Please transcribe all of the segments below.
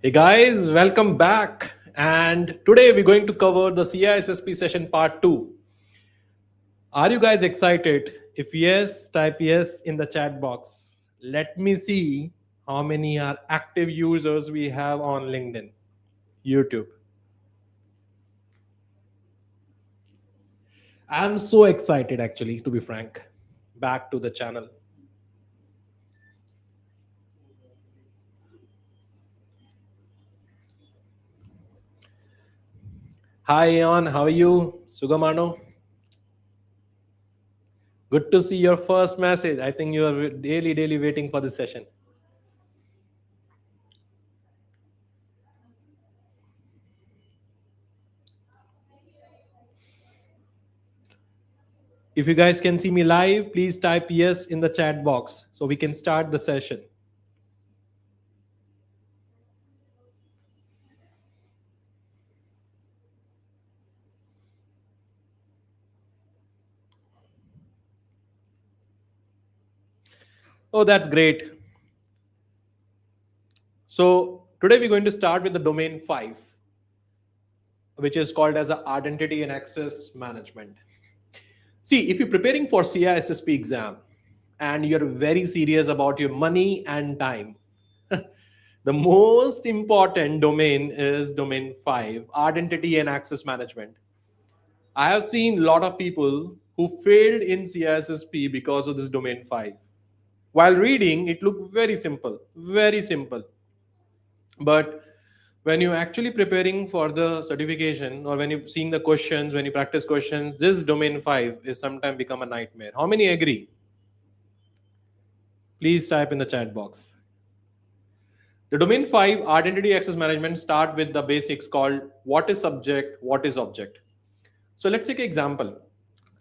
Hey guys, welcome back. And today we're going to cover the CISSP session part 2. Are you guys excited? If yes, type yes in the chat box. Let me see how many are active users we have on LinkedIn, YouTube. I'm so excited actually, to be frank. Back to the channel. Hi Ion, how are you? Sugamano? Good to see your first message. I think you are daily waiting for this session. If you guys can see me live, please type yes in the chat box so we can start the session. Oh, that's great. So today we're going to start with the domain 5, which is called as a identity and access management. See, if you're preparing for CISSP exam and you're very serious about your money and time, the most important domain is domain 5, identity and access management. I have seen a lot of people who failed in CISSP because of this domain 5. While reading, it looked very simple, very simple. But when you're actually preparing for the certification or when you're seeing the questions, when you practice questions, this domain 5 is sometimes become a nightmare. How many agree? Please type in the chat box. The domain 5 identity access management start with the basics called what is subject, what is object. So let's take an example.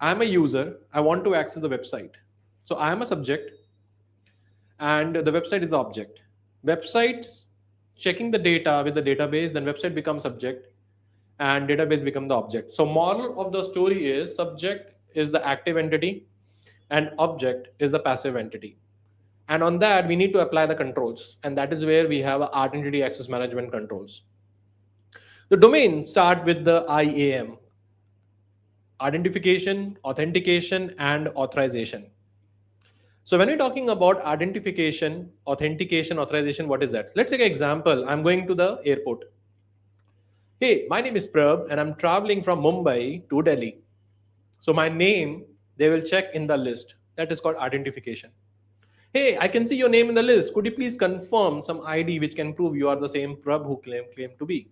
I'm a user, I want to access the website. So I am a subject and the website is the object. Websites checking the data with the database, then website becomes subject and database become the object. So moral of the story is subject is the active entity and object is the passive entity. And on that we need to apply the controls, and that is where we have identity access management controls. The domain start with the IAM, identification, authentication and authorization. So when we're talking about identification, authentication, authorization, what is that? Let's take an example. I'm going to the airport. Hey, my name is Prabh and I'm traveling from Mumbai to Delhi. So my name, they will check in the list. That is called identification. Hey, I can see your name in the list. Could you please confirm some ID which can prove you are the same Prabh who claim to be?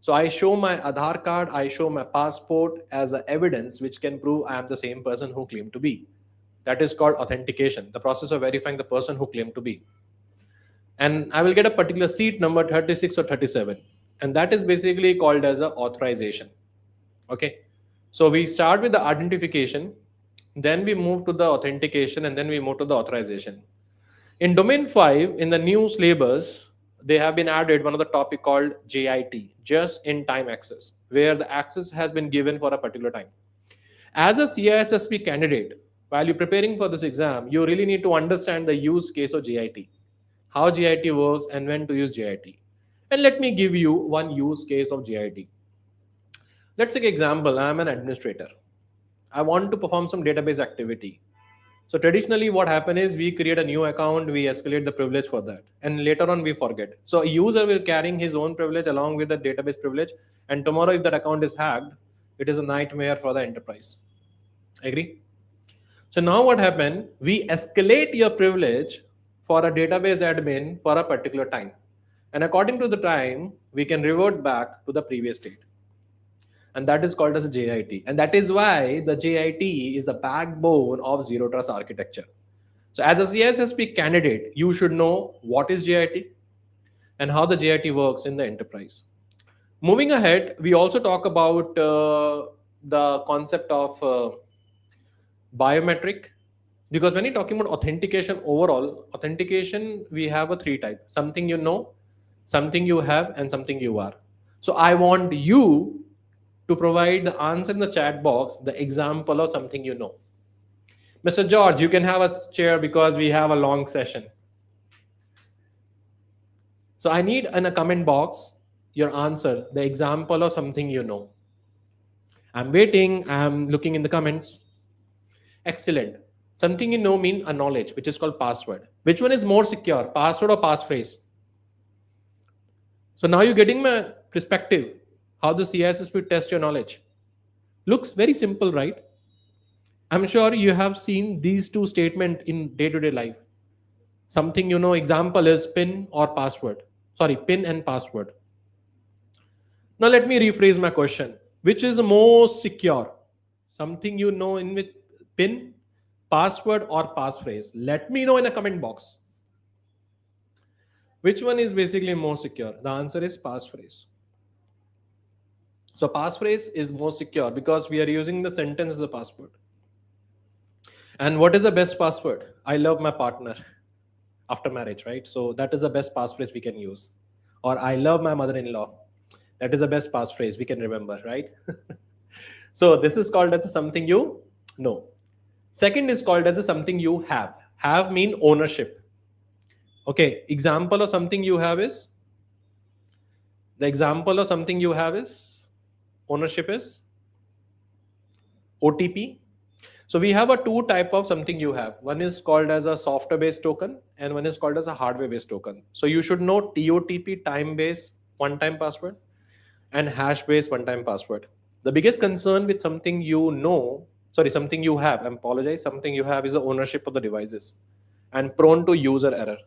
So I show my Aadhaar card, I show my passport as a evidence which can prove I am the same person who claim to be. That is called authentication, the process of verifying the person who claimed to be. And I will get a particular seat number 36 or 37. And that is basically called as a authorization. Okay. So we start with the identification, then we move to the authentication, and then we move to the authorization. In domain 5, in the new syllabus, they have been added one of the topic called JIT, just in time access, where the access has been given for a particular time. As a CISSP candidate, while you're preparing for this exam, you really need to understand the use case of JIT, how JIT works and when to use JIT. And let me give you one use case of JIT. Let's take an example. I'm an administrator. I want to perform some database activity. So traditionally what happens is we create a new account, we escalate the privilege for that. And later on we forget. So a user will carrying his own privilege along with the database privilege. And tomorrow if that account is hacked, it is a nightmare for the enterprise. Agree? So now what happened? We escalate your privilege for a database admin for a particular time. And according to the time, we can revert back to the previous state. And that is called as JIT. And that is why the JIT is the backbone of zero trust architecture. So as a CISSP candidate, you should know what is JIT and how the JIT works in the enterprise. Moving ahead, we also talk about the concept of biometric, because when you're talking about authentication overall, authentication, we have a three type: something you know, something you have, and something you are. So I want you to provide the answer in the chat box, the example of something you know. Mr. George, you can have a chair because we have a long session. So I need in a comment box your answer, the example of something you know. I'm waiting, I'm looking in the comments. Excellent. Something you know mean a knowledge, which is called password. Which one is more secure, password or passphrase? So now you're getting my perspective, how the CISSP test your knowledge. Looks very simple, right? I'm sure you have seen these two statements in day-to-day life. Something you know example is PIN or password. Sorry, PIN and password. Now let me rephrase my question. Which is most secure? Something you know in with PIN, password or passphrase? Let me know in a comment box. Which one is basically more secure? The answer is passphrase. So passphrase is more secure because we are using the sentence as a password. And what is the best password? I love my partner after marriage, right? So that is the best passphrase we can use. Or I love my mother-in-law. That is the best passphrase we can remember, right? So this is called as something you know. Second is called as something you have. Have mean ownership. Okay, example of something you have is, the example of something you have is, ownership is OTP. So we have a two type of something you have. One is called as a software based token and one is called as a hardware based token. So you should know TOTP, time based one time password, and hash based one time password. The biggest concern with something you know, sorry, something you have, I apologize, something you have is the ownership of the devices and prone to user error.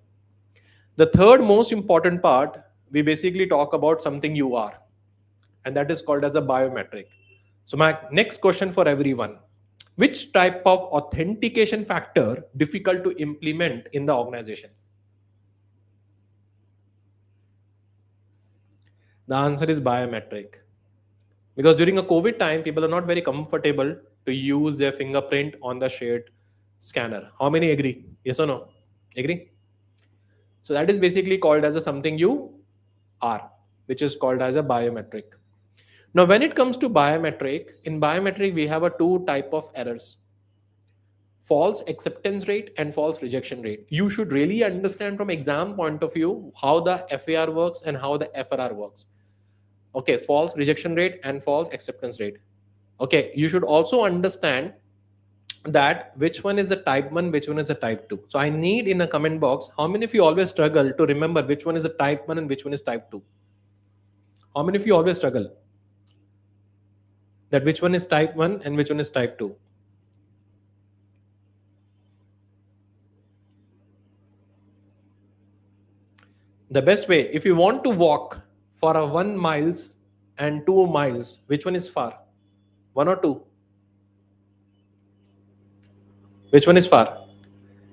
The third most important part, we basically talk about something you are, and that is called as a biometric. So my next question for everyone, which type of authentication factor difficult to implement in the organization? The answer is biometric. Because during a COVID time, people are not very comfortable to use their fingerprint on the shared scanner. How many agree? Yes or no? Agree? So that is basically called as a something you are, which is called as a biometric. Now, when it comes to biometric, in biometric, we have a two type of errors: false acceptance rate and false rejection rate. You should really understand from exam point of view how the FAR works and how the FRR works. Okay, false rejection rate and false acceptance rate. Okay, you should also understand that which one is the type 1, which one is the type 2. So I need in a comment box, how many of you always struggle to remember which one is a type 1 and which one is type 2? How many of you always struggle that which one is type 1 and which one is type 2? The best way, if you want to walk for a 1 miles and 2 miles, which one is far? 1 or 2? Which one is far?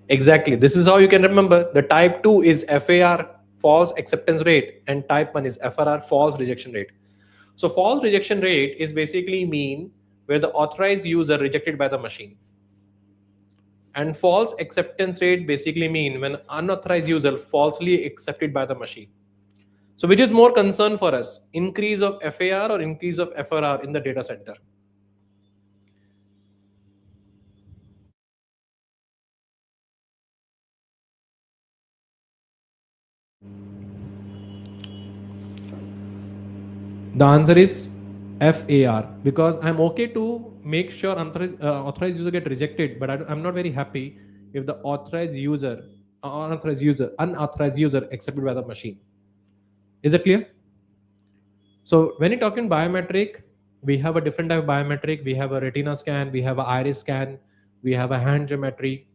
Exactly. This is how you can remember. The type 2 is FAR, false acceptance rate, and type 1 is FRR, false rejection rate. So false rejection rate is basically mean where the authorized user rejected by the machine. And false acceptance rate basically mean when unauthorized user falsely accepted by the machine. So which is more concern for us? Increase of FAR or increase of FRR in the data center? The answer is FAR, because I'm okay to make sure authorized user get rejected, but I'm not very happy if the unauthorized user accepted by the machine. Is it clear? So when you're talking biometric, we have a different type of biometric. We have a retina scan, we have an iris scan, we have a hand geometry.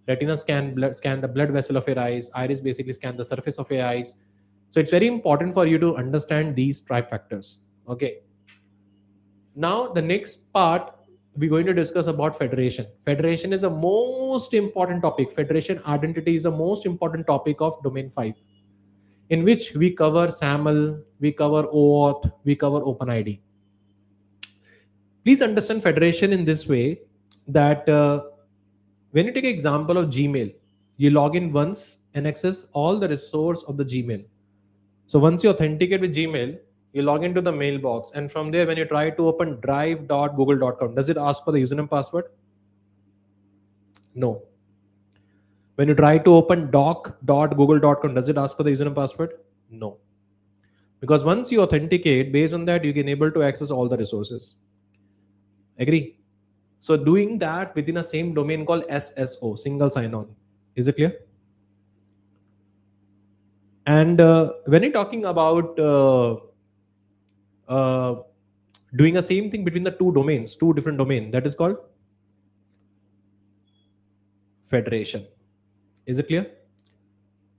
Retina scan the blood vessel of your eyes. Iris basically scan the surface of your eyes. So it's very important for you to understand these trifactors. Okay. Now the next part we're going to discuss about federation. Federation is the most important topic. Federation identity is the most important topic of domain 5, in which we cover SAML, we cover OAuth, we cover OpenID. Please understand federation in this way that when you take an example of Gmail, you log in once and access all the resource of the Gmail. So once you authenticate with Gmail, you log into the mailbox, and from there, when you try to open drive.google.com, does it ask for the username password? No. When you try to open doc.google.com, does it ask for the username password? No. Because once you authenticate, based on that, you can able to access all the resources. Agree? So doing that within a same domain called SSO, single sign-on. Is it clear? And when you're talking about uh, doing the same thing between the two domains, two different domains, that is called federation. Is it clear?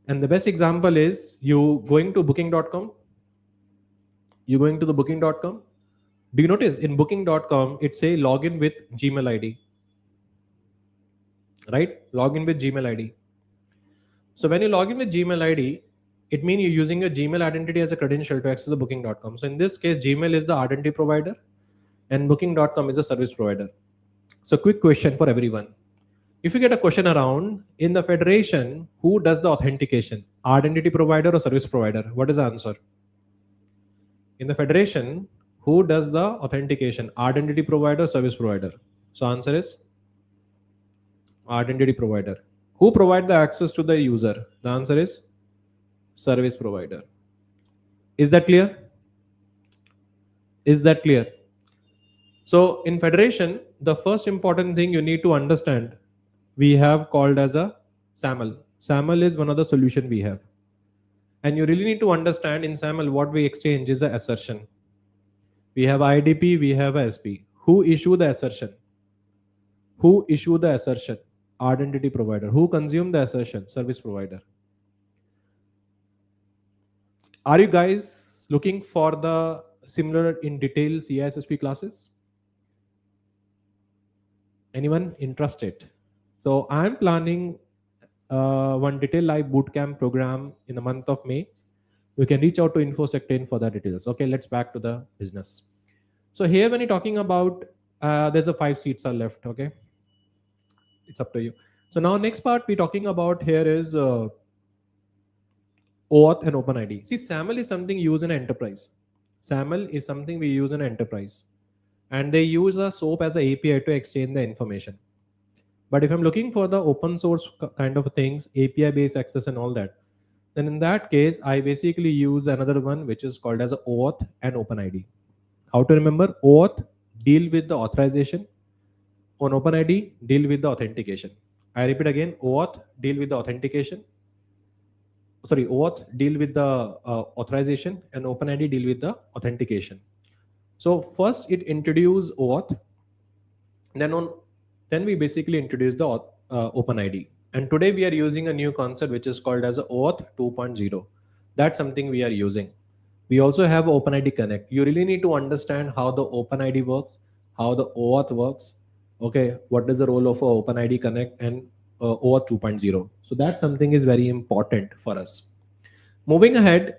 And the best example is you going to booking.com. You going to the booking.com. Do you notice in booking.com it say login with Gmail ID, right? Login with Gmail ID. So when you log in with Gmail ID, it means you're using your Gmail identity as a credential to access the booking.com. So in this case, Gmail is the identity provider and booking.com is the service provider. So quick question for everyone. If you get a question around in the federation, who does the authentication? Identity provider or service provider? What is the answer? In the federation, who does the authentication? Identity provider or service provider? So answer is identity provider. Who provide the access to the user? The answer is service provider. Is that clear? Is that clear? So in federation, the first important thing you need to understand, we have called as a SAML. SAML is one of the solution we have. And you really need to understand in SAML what we exchange is an assertion. We have IDP, we have a SP. Who issue the assertion? Who issue the assertion? Identity provider. Who consume the assertion? Service provider. Are you guys looking for the similar in detail CISSP classes? Anyone interested? So I'm planning one detailed live bootcamp program in the month of May. You can reach out to InfoSectain for the details. Okay, let's back to the business. So here when you're talking about, there's a 5 seats are left. Okay, it's up to you. So now next part we're talking about here is OAuth and OpenID. See, SAML is something used in enterprise. SAML is something we use in enterprise. And they use a SOAP as an API to exchange the information. But if I'm looking for the open source kind of things, API based access and all that, then in that case, I basically use another one which is called as a OAuth and OpenID. How to remember? OAuth deal with the authorization. On OpenID, deal with the authentication. I repeat again, OAuth deal with the authentication. Sorry, OAuth deal with the authorization and OpenID deal with the authentication. So first it introduced OAuth, then we basically introduced the OpenID. And today we are using a new concept which is called as OAuth 2.0. That's something we are using. We also have OpenID Connect. You really need to understand how the OpenID works, how the OAuth works. Okay, what is the role of OpenID Connect and OAuth 2.0? So that something is very important for us. Moving ahead,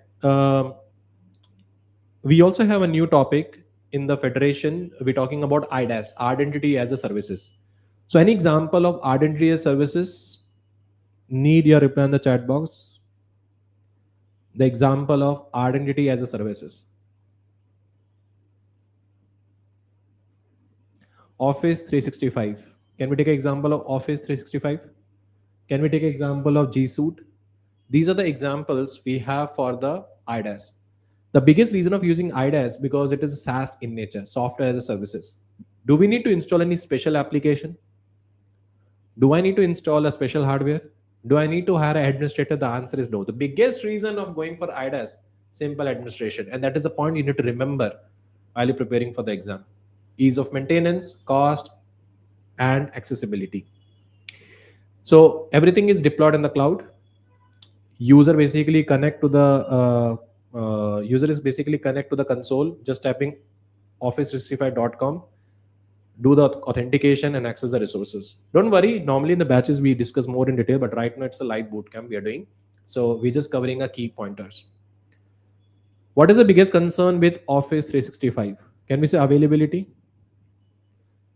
we also have a new topic in the federation. We're talking about IDaaS, Identity as a Services. So any example of identity as services? Need your reply in the chat box. The example of identity as a services. Office 365. Can we take an example of Office 365? Can we take an example of G Suite? These are the examples we have for the IDaaS. The biggest reason of using IDaaS because it is SaaS in nature, software as a services. Do we need to install any special application? Do I need to install a special hardware? Do I need to hire an administrator? The answer is no. The biggest reason of going for IDaaS, simple administration. And that is the point you need to remember while you're preparing for the exam. Ease of maintenance, cost, and accessibility. So everything is deployed in the cloud. User basically connect to the user is basically connect to the console, just typing office365.com, do the authentication and access the resources. Don't worry, normally in the batches we discuss more in detail, but right now it's a live bootcamp we are doing. So we're just covering a key pointers. What is the biggest concern with Office 365? Can we say availability?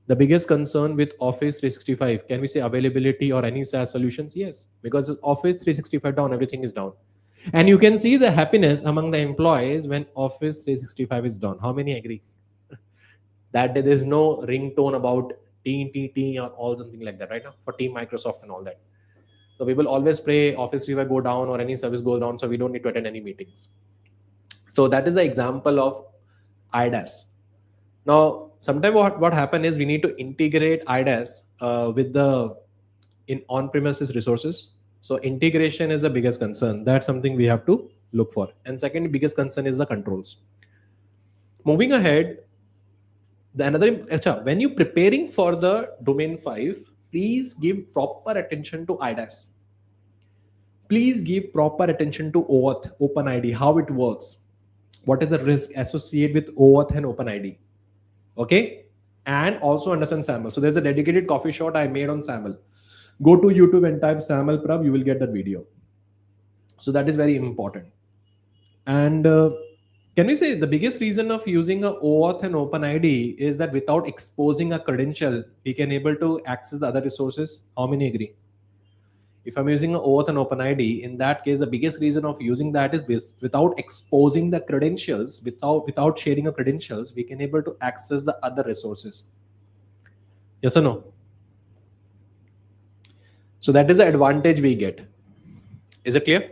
The biggest concern with Office 365, can we say availability or any SaaS solutions? Yes, because Office 365 down, everything is down. And you can see the happiness among the employees when Office 365 is down. How many agree? That there's no ringtone about TTT or all something like that, right now for Team Microsoft and all that. So we will always pray Office 365 go down or any service goes down, so we don't need to attend any meetings. So that is the example of IDaaS. Now, sometimes what happen is we need to integrate IDaaS with the in on-premises resources. So integration is the biggest concern. That's something we have to look for. And second biggest concern is the controls. Moving ahead, when you preparing for the domain 5, please give proper attention to IDaaS. Please give proper attention to OAuth, OpenID, how it works. What is the risk associated with OAuth and OpenID? Okay, and also understand SAML. So there's a dedicated coffee shot I made on SAML. Go to YouTube and type SAML Prabh, you will get that video. So that is very important. And can we say the biggest reason of using a OAuth and OpenID is that without exposing a credential, we can able to access the other resources? How many agree? If I'm using an OAuth and OpenID, in that case, the biggest reason of using that is without exposing the credentials, without sharing the credentials, we can able to access the other resources. Yes or no? So that is the advantage we get. Is it clear?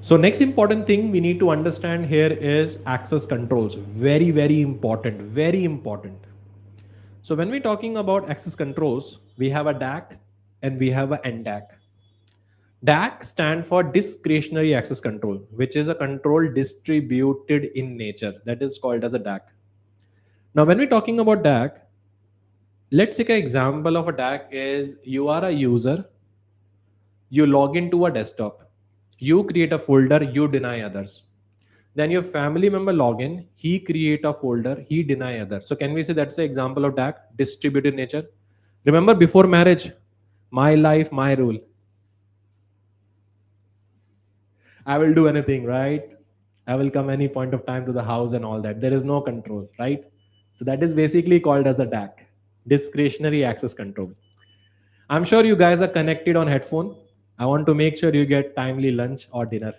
So next important thing we need to understand here is access controls. Very, very important, very important. So when we're talking about access controls, we have a DAC and we have a NDAC. DAC stand for discretionary access control, which is a control distributed in nature. That is called as a DAC. Now, when we're talking about DAC, let's take an example of a DAC is you are a user, you log into a desktop, you create a folder, you deny others. Then your family member log in, he create a folder, he deny others. So can we say that's the example of DAC, distributed nature? Remember before marriage, my life, my rule. I will do anything, right? I will come any point of time to the house and all that. There is no control, right? So that is basically called as the DAC, discretionary access control. I'm sure you guys are connected on headphone. I want to make sure you get timely lunch or dinner.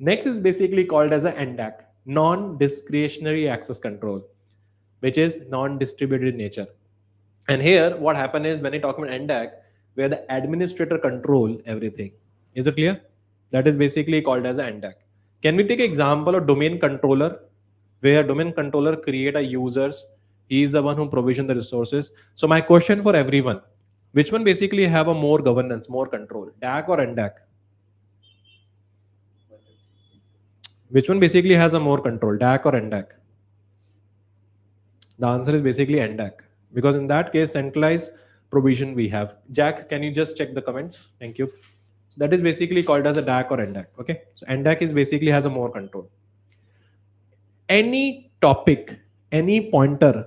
Next is basically called as a NDAC, non-discretionary access control, which is non-distributed nature. And here, what happened is when I talk about NDAC, where the administrator control everything. Is it clear? That is basically called as a NDAC. Can we take example of domain controller, where domain controller create a users? He is the one who provision the resources. So my question for everyone, which one basically have a more governance, more control, DAC or NDAC? Which one basically has a more control, DAC or NDAC? The answer is basically NDAC, because in that case, centralized provision we have. Jack, can you just check the comments? Thank you. So that is basically called as a DAC or NDAC. Okay, so NDAC is basically has a more control. Any topic, any pointer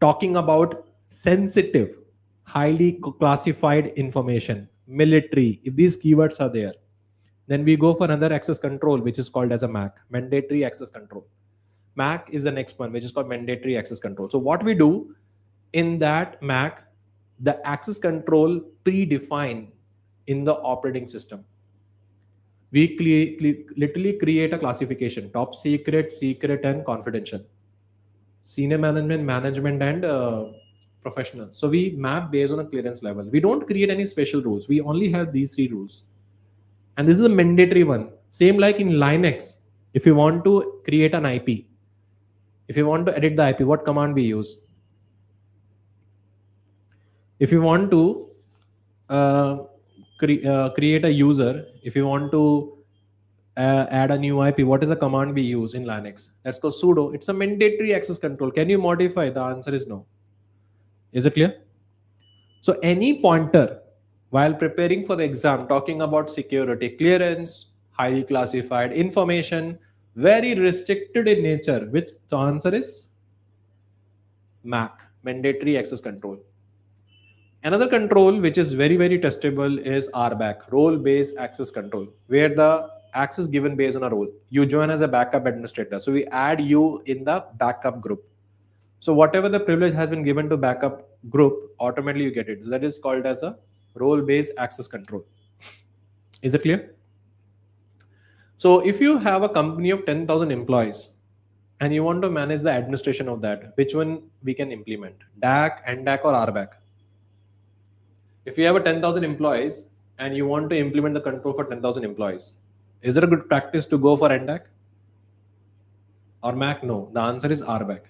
talking about sensitive, highly classified information, military, if these keywords are there, then we go for another access control, which is called as a MAC, mandatory access control. MAC is the next one, which is called mandatory access control. So what we do in that MAC, the access control predefined in the operating system. We literally create a classification: top secret, secret, and confidential, senior management, and professional. So we map based on a clearance level. We don't create any special rules. We only have these 3 rules. And this is a mandatory one. Same like in Linux, if you want to create an IP, if you want to edit the IP, what command we use? If you want to create a user, if you want to add a new IP, what is the command we use in Linux? That's called sudo. It's a mandatory access control. Can you modify? The answer is no. Is it clear? So any pointer while preparing for the exam, talking about security, clearance, highly classified information, very restricted in nature, which the answer is MAC, mandatory access control. Another control which is very, very testable is RBAC, role-based access control, where the access given based on a role. You join as a backup administrator. So we add you in the backup group. So whatever the privilege has been given to backup group, automatically you get it. That is called as a role-based access control. Is it clear? So if you have a company of 10,000 employees, and you want to manage the administration of that, which one we can implement? DAC, NDAC, or RBAC? If you have a 10,000 employees and you want to implement the control for 10,000 employees, is it a good practice to go for NDAC or MAC? No. The answer is RBAC.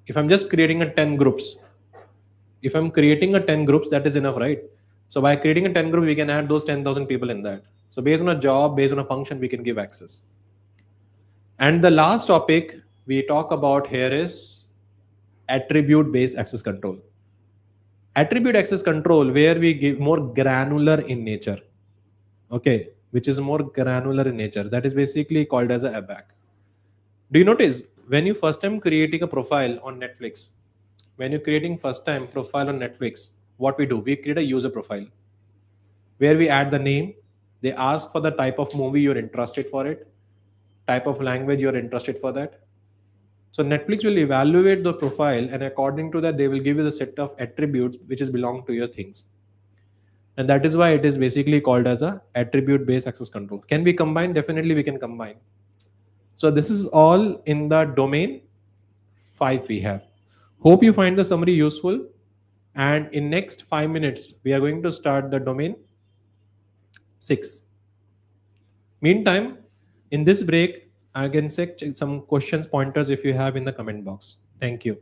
If I'm just creating a 10 groups, if I'm creating a 10 groups, that is enough, right? So by creating a 10 group, we can add those 10,000 people in that. So based on a job, based on a function, we can give access. And the last topic we talk about here is attribute based access control. Attribute access control, where we give more granular in nature, okay, which is more granular in nature, that is basically called as a ABAC. Do you notice when you first time creating a profile on Netflix, when you're creating first time profile on Netflix, what we do, we create a user profile where we add the name, they ask for the type of movie you're interested for it, type of language you're interested for that. So Netflix will evaluate the profile, and according to that, they will give you the set of attributes which is belong to your things. And that is why it is basically called as a attribute based access control. Can we combine? Definitely we can combine. So this is all in the domain 5 we have. Hope you find the summary useful. And in next 5 minutes, we are going to start the domain 6. Meantime, in this break, I can check some questions, pointers if you have in the comment box. Thank you.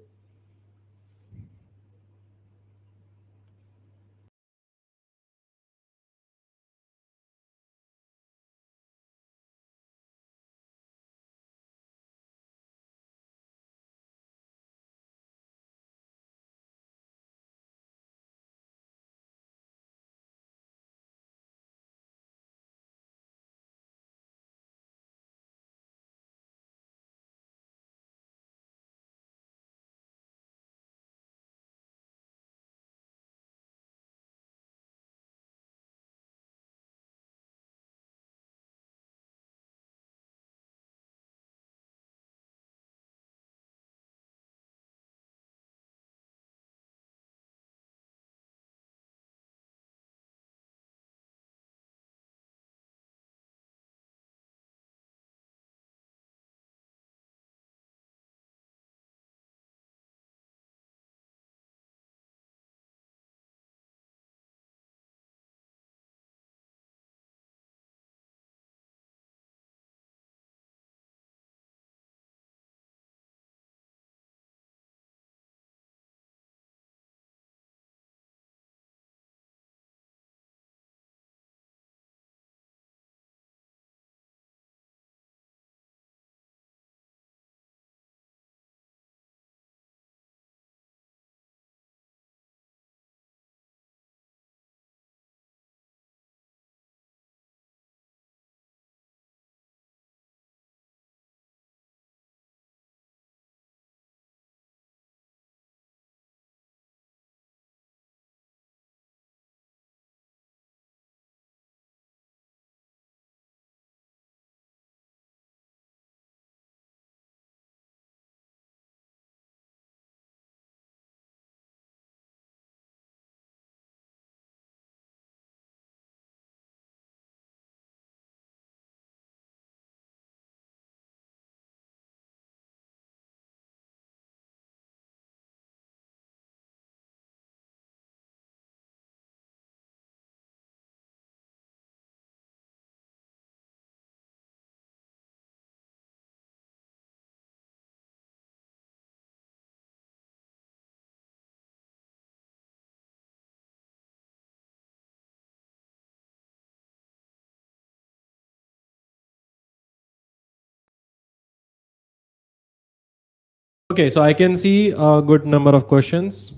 Okay, so I can see a good number of questions.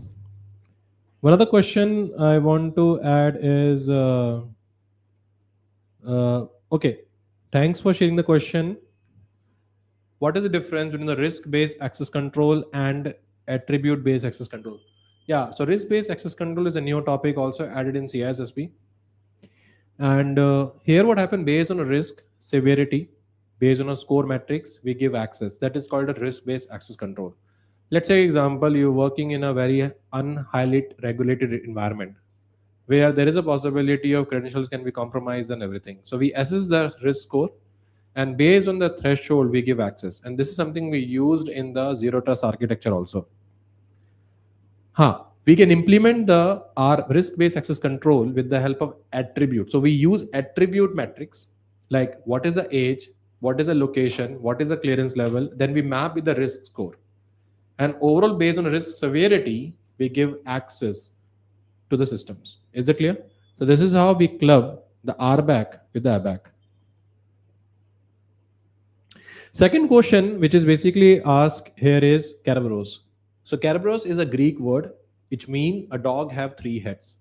One other question I want to add is okay, thanks for sharing the question. What is the difference between the risk based access control and attribute based access control? Yeah, so risk based access control is a new topic also added in CISSP. And here, what happened, based on a risk severity, based on a score matrix, we give access. That is called a risk based access control. Let's say, example, you're working in a very unhighly regulated environment where there is a possibility of credentials can be compromised and everything. So we assess the risk score, and based on the threshold we give access, and this is something we used in the zero trust architecture also. We can implement the our risk-based access control with the help of attribute. So we use attribute metrics like what is the age, what is the location, what is the clearance level. Then we map with the risk score, and overall based on risk severity, we give access to the systems. Is it clear? So this is how we club the RBAC with the ABAC. Second question, which is basically asked here, is Kerberos. So Kerberos is a Greek word which means a dog have three heads.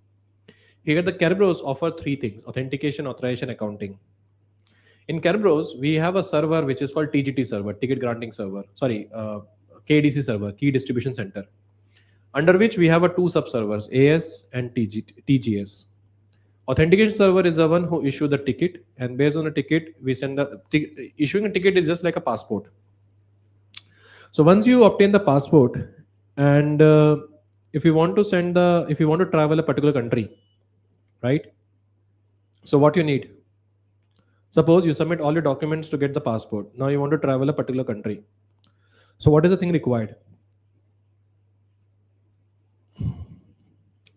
Here the Kerberos offer three things: authentication, authorization, accounting. In Kerberos, we have a server which is called TGT server, ticket granting server. Sorry, KDC server, key distribution center, under which we have a two sub servers, AS and TGS. Authentication server is the one who issue the ticket, and based on the ticket, we send the issuing a ticket is just like a passport. So once you obtain the passport, and if you want to travel a particular country, right? So what you need? Suppose you submit all your documents to get the passport. Now you want to travel a particular country. So what is the thing required?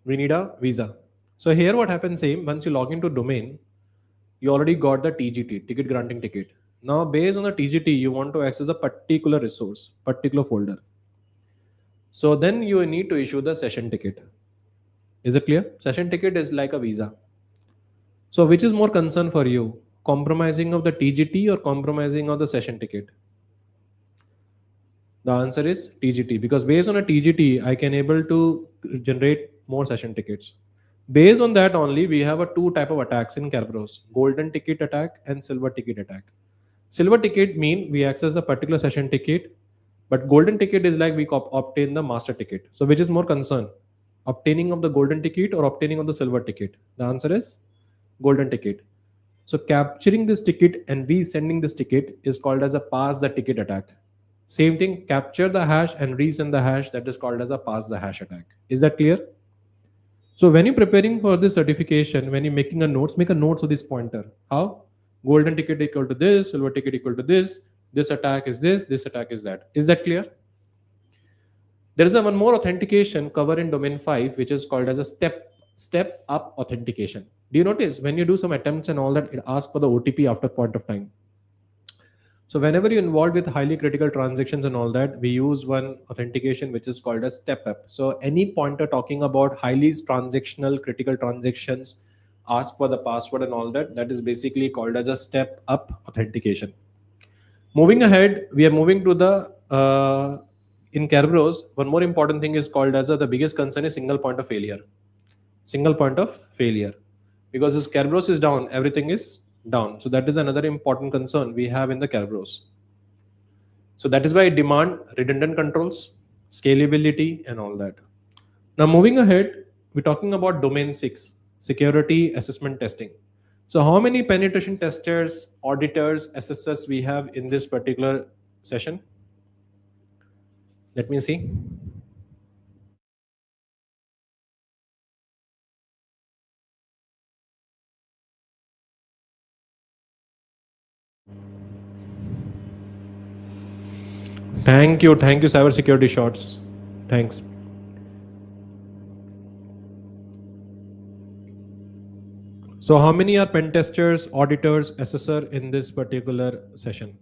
We need a visa. So here what happens, same, once you log into domain, you already got the TGT, ticket granting ticket. Now based on the TGT, you want to access a particular resource, particular folder. So then you need to issue the session ticket. Is it clear? Session ticket is like a visa. So which is more concern for you? Compromising of the TGT or compromising of the session ticket? The answer is TGT, because based on a TGT, I can able to generate more session tickets. Based on that only, we have a two type of attacks in Kerberos: golden ticket attack and silver ticket attack. Silver ticket mean we access a particular session ticket, but golden ticket is like we obtain the master ticket. So which is more concern? Obtaining of the golden ticket or obtaining of the silver ticket? The answer is golden ticket. So capturing this ticket and resending this ticket is called as a pass the ticket attack. Same thing, capture the hash and resend the hash, that is called as a pass the hash attack. Is that clear? So when you're preparing for this certification, when you're making a notes, make a note of this pointer. How? Golden ticket equal to this, silver ticket equal to this attack is this attack is that. Is that clear? There is a one more authentication covered in domain 5, which is called as a step up authentication. Do you notice when you do some attempts and all that, it asks for the OTP after point of time? So whenever you're involved with highly critical transactions and all that, we use one authentication which is called as step up. So any pointer talking about highly transactional critical transactions, ask for the password and all that, that is basically called as a step up authentication. Moving ahead, we are moving to the in Kerberos, one more important thing is called as the biggest concern is single point of failure. Single point of failure, because if Kerberos is down, everything is down. So that is another important concern we have in the Kerberos. So that is why demand redundant controls, scalability, and all that. Now moving ahead, we're talking about domain 6, security assessment testing. So how many penetration testers, auditors, assessors we have in this particular session? Let me see. Thank you, cybersecurity shots. Thanks. So how many are pen testers, auditors, assessor in this particular session?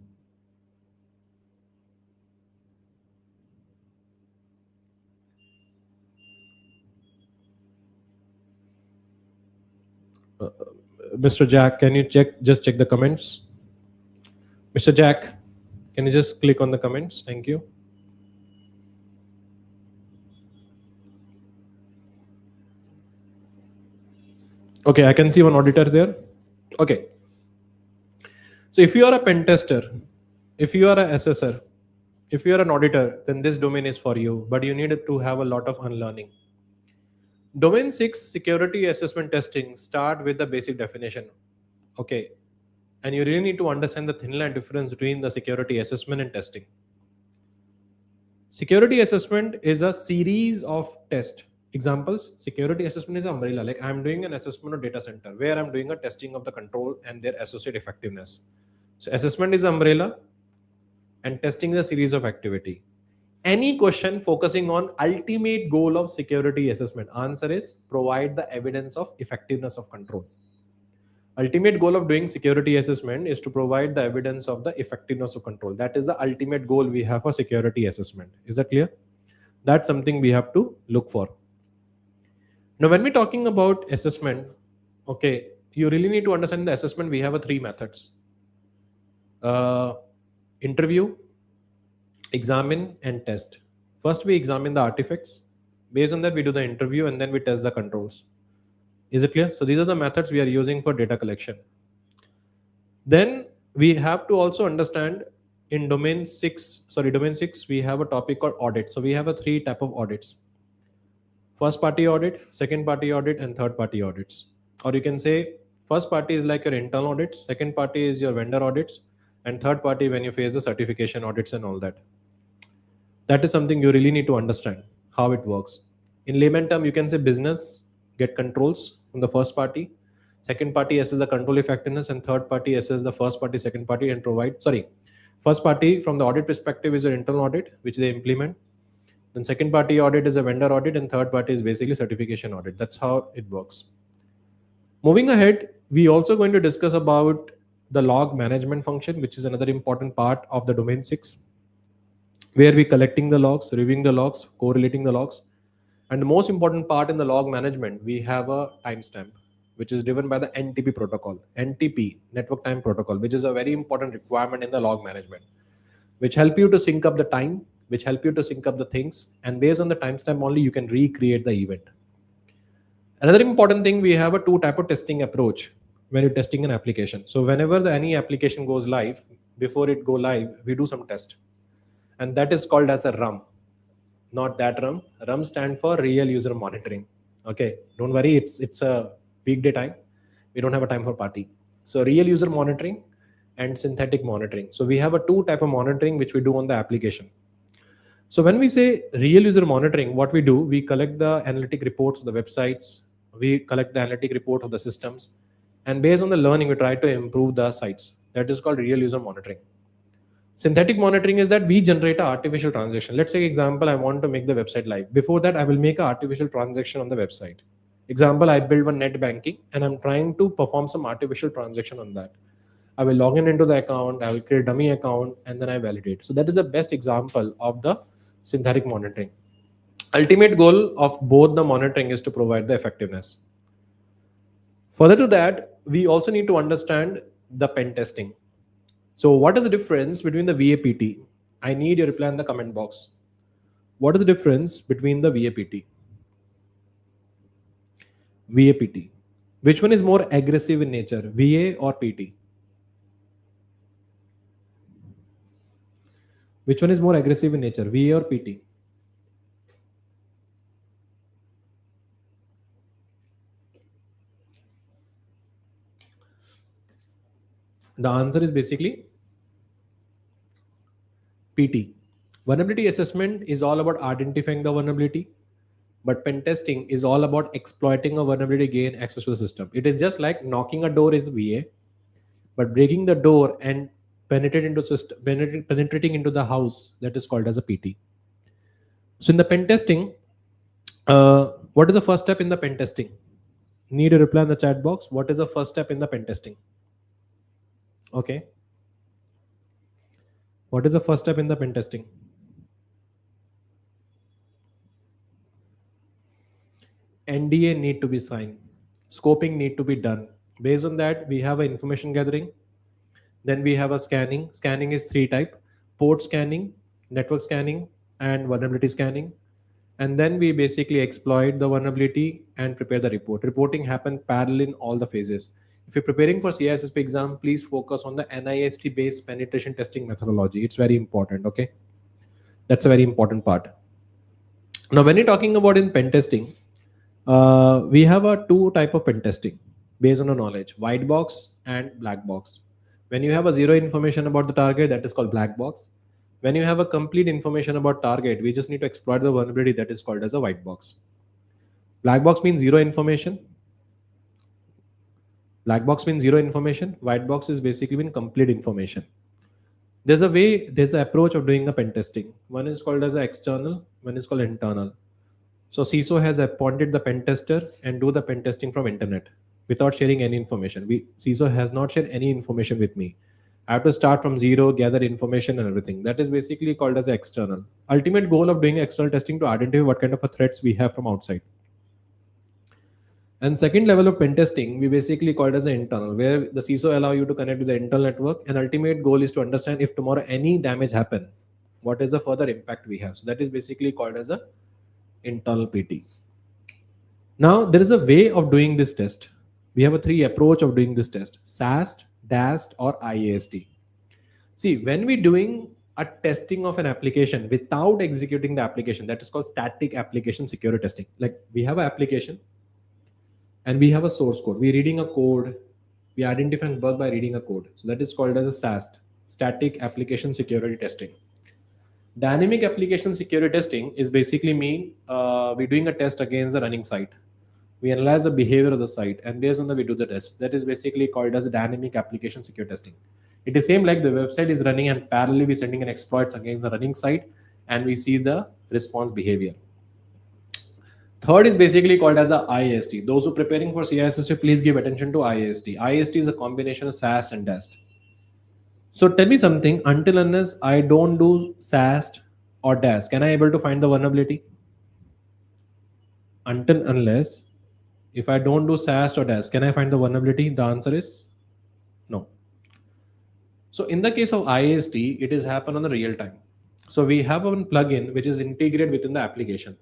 Mr. Jack, can you just check the comments? Mr. Jack, can you just click on the comments? Thank you. Okay, I can see one auditor there. Okay. So if you are a pen tester, if you are an assessor, if you are an auditor, then this domain is for you, but you need to have a lot of unlearning. Domain 6 security assessment testing start with the basic definition. Okay. And you really need to understand the thin line difference between the security assessment and testing. Security assessment is a series of tests. Examples, security assessment is an umbrella. Like I'm doing an assessment of data center where I'm doing a testing of the control and their associated effectiveness. So assessment is umbrella and testing is a series of activity. Any question focusing on ultimate goal of security assessment, answer is provide the evidence of effectiveness of control. Ultimate goal of doing security assessment is to provide the evidence of the effectiveness of control. That is the ultimate goal we have for security assessment. Is that clear? That's something we have to look for. Now, when we're talking about assessment, okay, you really need to understand the assessment. We have a three methods: uh, interview, examine, and test. First, we examine the artifacts. Based on that, we do the interview and then we test the controls. Is it clear? So these are the methods we are using for data collection. Then we have to also understand in domain 6, we have a topic called audit. So we have a three type of audits: first party audit, second party audit, and third party audits. Or you can say first party is like your internal audits, second party is your vendor audits, and third party when you face the certification audits and all that. That is something you really need to understand how it works. In layman term, you can say business get controls from the first party, second party assess the control effectiveness, and third party assess the first party, second party, and provide. Sorry, first party from the audit perspective is an internal audit which they implement. Then second party audit is a vendor audit, and third party is basically certification audit. That's how it works. Moving ahead, we also going to discuss about the log management function, which is another important part of the domain 6, where we collecting the logs, reviewing the logs, correlating the logs. And the most important part in the log management, we have a timestamp, which is driven by the NTP protocol, NTP, Network Time Protocol, which is a very important requirement in the log management, which help you to sync up the time, which help you to sync up the things. And based on the timestamp only, you can recreate the event. Another important thing, we have a two type of testing approach when you're testing an application. So whenever any application goes live, before it go live, we do some test. And that is called as a RUM. Not that RUM. RUM stand for real user monitoring. Okay, don't worry, it's a weekday time. We don't have a time for party. So real user monitoring and synthetic monitoring. So we have a two type of monitoring which we do on the application. So when we say real user monitoring, what we do, we collect the analytic reports of the websites, we collect the analytic report of the systems, and based on the learning, we try to improve the sites. That is called real user monitoring. Synthetic monitoring is that we generate an artificial transaction. Let's say example, I want to make the website live. Before that, I will make an artificial transaction on the website. Example, I build one net banking and I'm trying to perform some artificial transaction on that. I will log in into the account, I will create a dummy account, and then I validate. So that is the best example of the synthetic monitoring. Ultimate goal of both the monitoring is to provide the effectiveness. Further to that, we also need to understand the pen testing. So what is the difference between the VAPT? I need your reply in the comment box. What is the difference between the VAPT? VAPT. Which one is more aggressive in nature, VA or PT? Which one is more aggressive in nature, VA or PT? The answer is basically PT. Vulnerability assessment is all about identifying the vulnerability, but pen testing is all about exploiting a vulnerability, gain access to the system. It is just like knocking a door is VA, but breaking the door and penetrating into the house, that is called as a PT. So in the pen testing, what is the first step in the pen testing? Need a reply in the chat box. What is the first step in the pen testing? Okay. What is the first step in the pen testing? NDA need to be signed. Scoping need to be done. Based on that, we have a information gathering. Then we have a scanning. Scanning is three type: port scanning, network scanning, and vulnerability scanning. And then we basically exploit the vulnerability and prepare the report. Reporting happen parallel in all the phases. If you're preparing for CISSP exam, please focus on the NIST based penetration testing methodology. It's very important. Okay, that's a very important part. Now, when you're talking about in pen testing, we have a two type of pen testing based on a knowledge: white box and black box. When you have a zero information about the target, that is called black box. When you have a complete information about target, we just need to exploit the vulnerability, that is called as a white box. Black box means zero information. Black box means zero information. White box is basically mean complete information. There's an approach of doing a pen testing. One is called as a external, one is called internal. So CISO has appointed the pen tester and do the pen testing from internet without sharing any information. CISO has not shared any information with me. I have to start from zero, gather information and everything. That is basically called as external. Ultimate goal of doing external testing to identify what kind of a threats we have from outside. And second level of pen testing, we basically call it as an internal, where the CISO allow you to connect with the internal network. And ultimate goal is to understand if tomorrow any damage happen, what is the further impact we have. So that is basically called as a internal PT. Now there is a way of doing this test. We have a three approach of doing this test: SAST, DAST, or IAST. See, when we doing a testing of an application without executing the application, that is called static application security testing. Like we have an application and we have a source code. We're reading a code. We identify bug by reading a code. So that is called as a SAST, static application security testing. Dynamic application security testing is basically we're doing a test against the running site. We analyze the behavior of the site, and based on that we do the test. That is basically called as dynamic application security testing. It is same like the website is running and parallelly we're sending an exploits against the running site, and we see the response behavior. Third is basically called as the IAST. Those who are preparing for CISSP, please give attention to IAST. IAST is a combination of SAST and DAST. So tell me something, until unless I don't do SAST or DAST, can I able to find the vulnerability? Until unless, if I don't do SAST or DAST, can I find the vulnerability? The answer is no. So in the case of IAST, it is happen on the real time. So we have one plugin which is integrated within the application.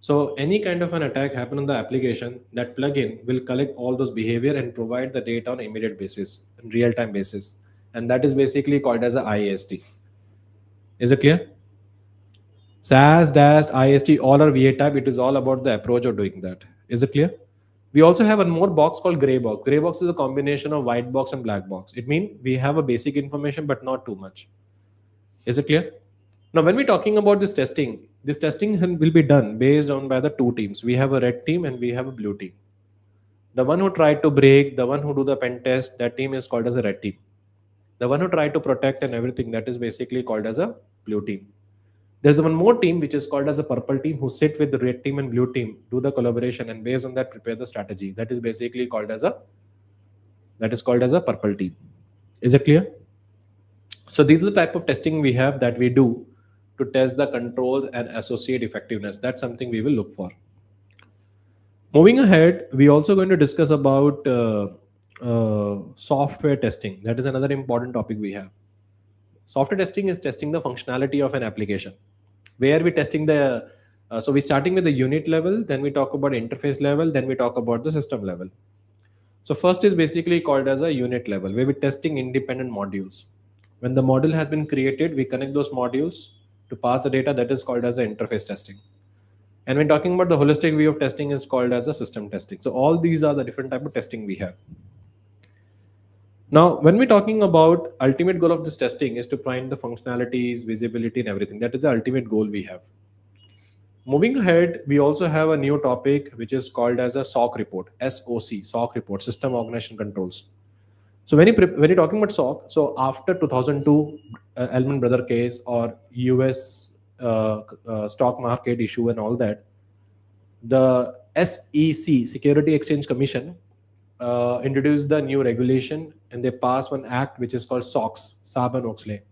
So any kind of an attack happen on the application, that plugin will collect all those behavior and provide the data on immediate basis, in real time basis. And that is basically called as a IAST. Is it clear? SAS, DAST, IAST, all are VA type. It is all about the approach of doing that. Is it clear? We also have one more box called gray box. Gray box is a combination of white box and black box. It means we have a basic information, but not too much. Is it clear? Now, when we're talking about this testing will be done based on by the two teams. We have a red team and we have a blue team. The one who tried to break, the one who do the pen test, that team is called as a red team. The one who tried to protect and everything, that is basically called as a blue team. There's one more team which is called as a purple team, who sit with the red team and blue team, do the collaboration, and based on that prepare the strategy. That is basically called as a purple team. Is it clear? So these are the type of testing we have that we do to test the control and associate effectiveness. That's something we will look for. Moving ahead, we also going to discuss about software testing. That is another important topic we have. Software testing is testing the functionality of an application, where we're testing the so we're starting with the unit level, then we talk about interface level, then we talk about the system level. So first is basically called as a unit level, where we're testing independent modules. When the module has been created, we connect those modules to pass the data. That is called as the interface testing. And when talking about the holistic view of testing is called as a system testing. So all these are the different type of testing we have. Now, when we're talking about ultimate goal of this testing is to find the functionalities, visibility, and everything. That is the ultimate goal we have. Moving ahead, we also have a new topic which is called as a SOC report, SOC report, System Organization Controls. So when you're talking about SOC, so after 2002 Lehman Brother case or US stock market issue and all that, the SEC, Security Exchange Commission, introduced the new regulation, and they passed one act which is called SOX, Sarbanes-Oxley,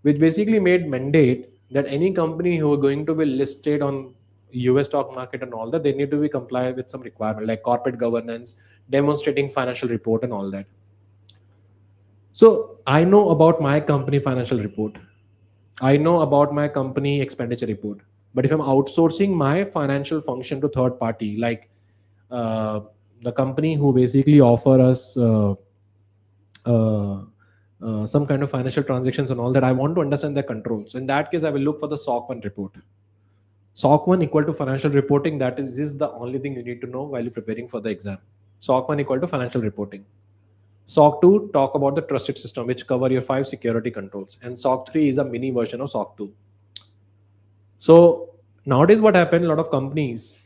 which basically made mandate that any company who are going to be listed on US stock market and all that, they need to be compliant with some requirement like corporate governance, demonstrating financial report and all that. So I know about my company financial report. I know about my company expenditure report. But if I'm outsourcing my financial function to third party, like the company who basically offer us some kind of financial transactions and all that, I want to understand their control. So in that case, I will look for the SOC 1 report. SOC 1 equal to financial reporting. That is the only thing you need to know while you're preparing for the exam. SOC 1 equal to financial reporting. SOC 2 talk about the trusted system, which cover your 5 security controls. And SOC 3 is a mini version of SOC 2. So nowadays what happened, a lot of companies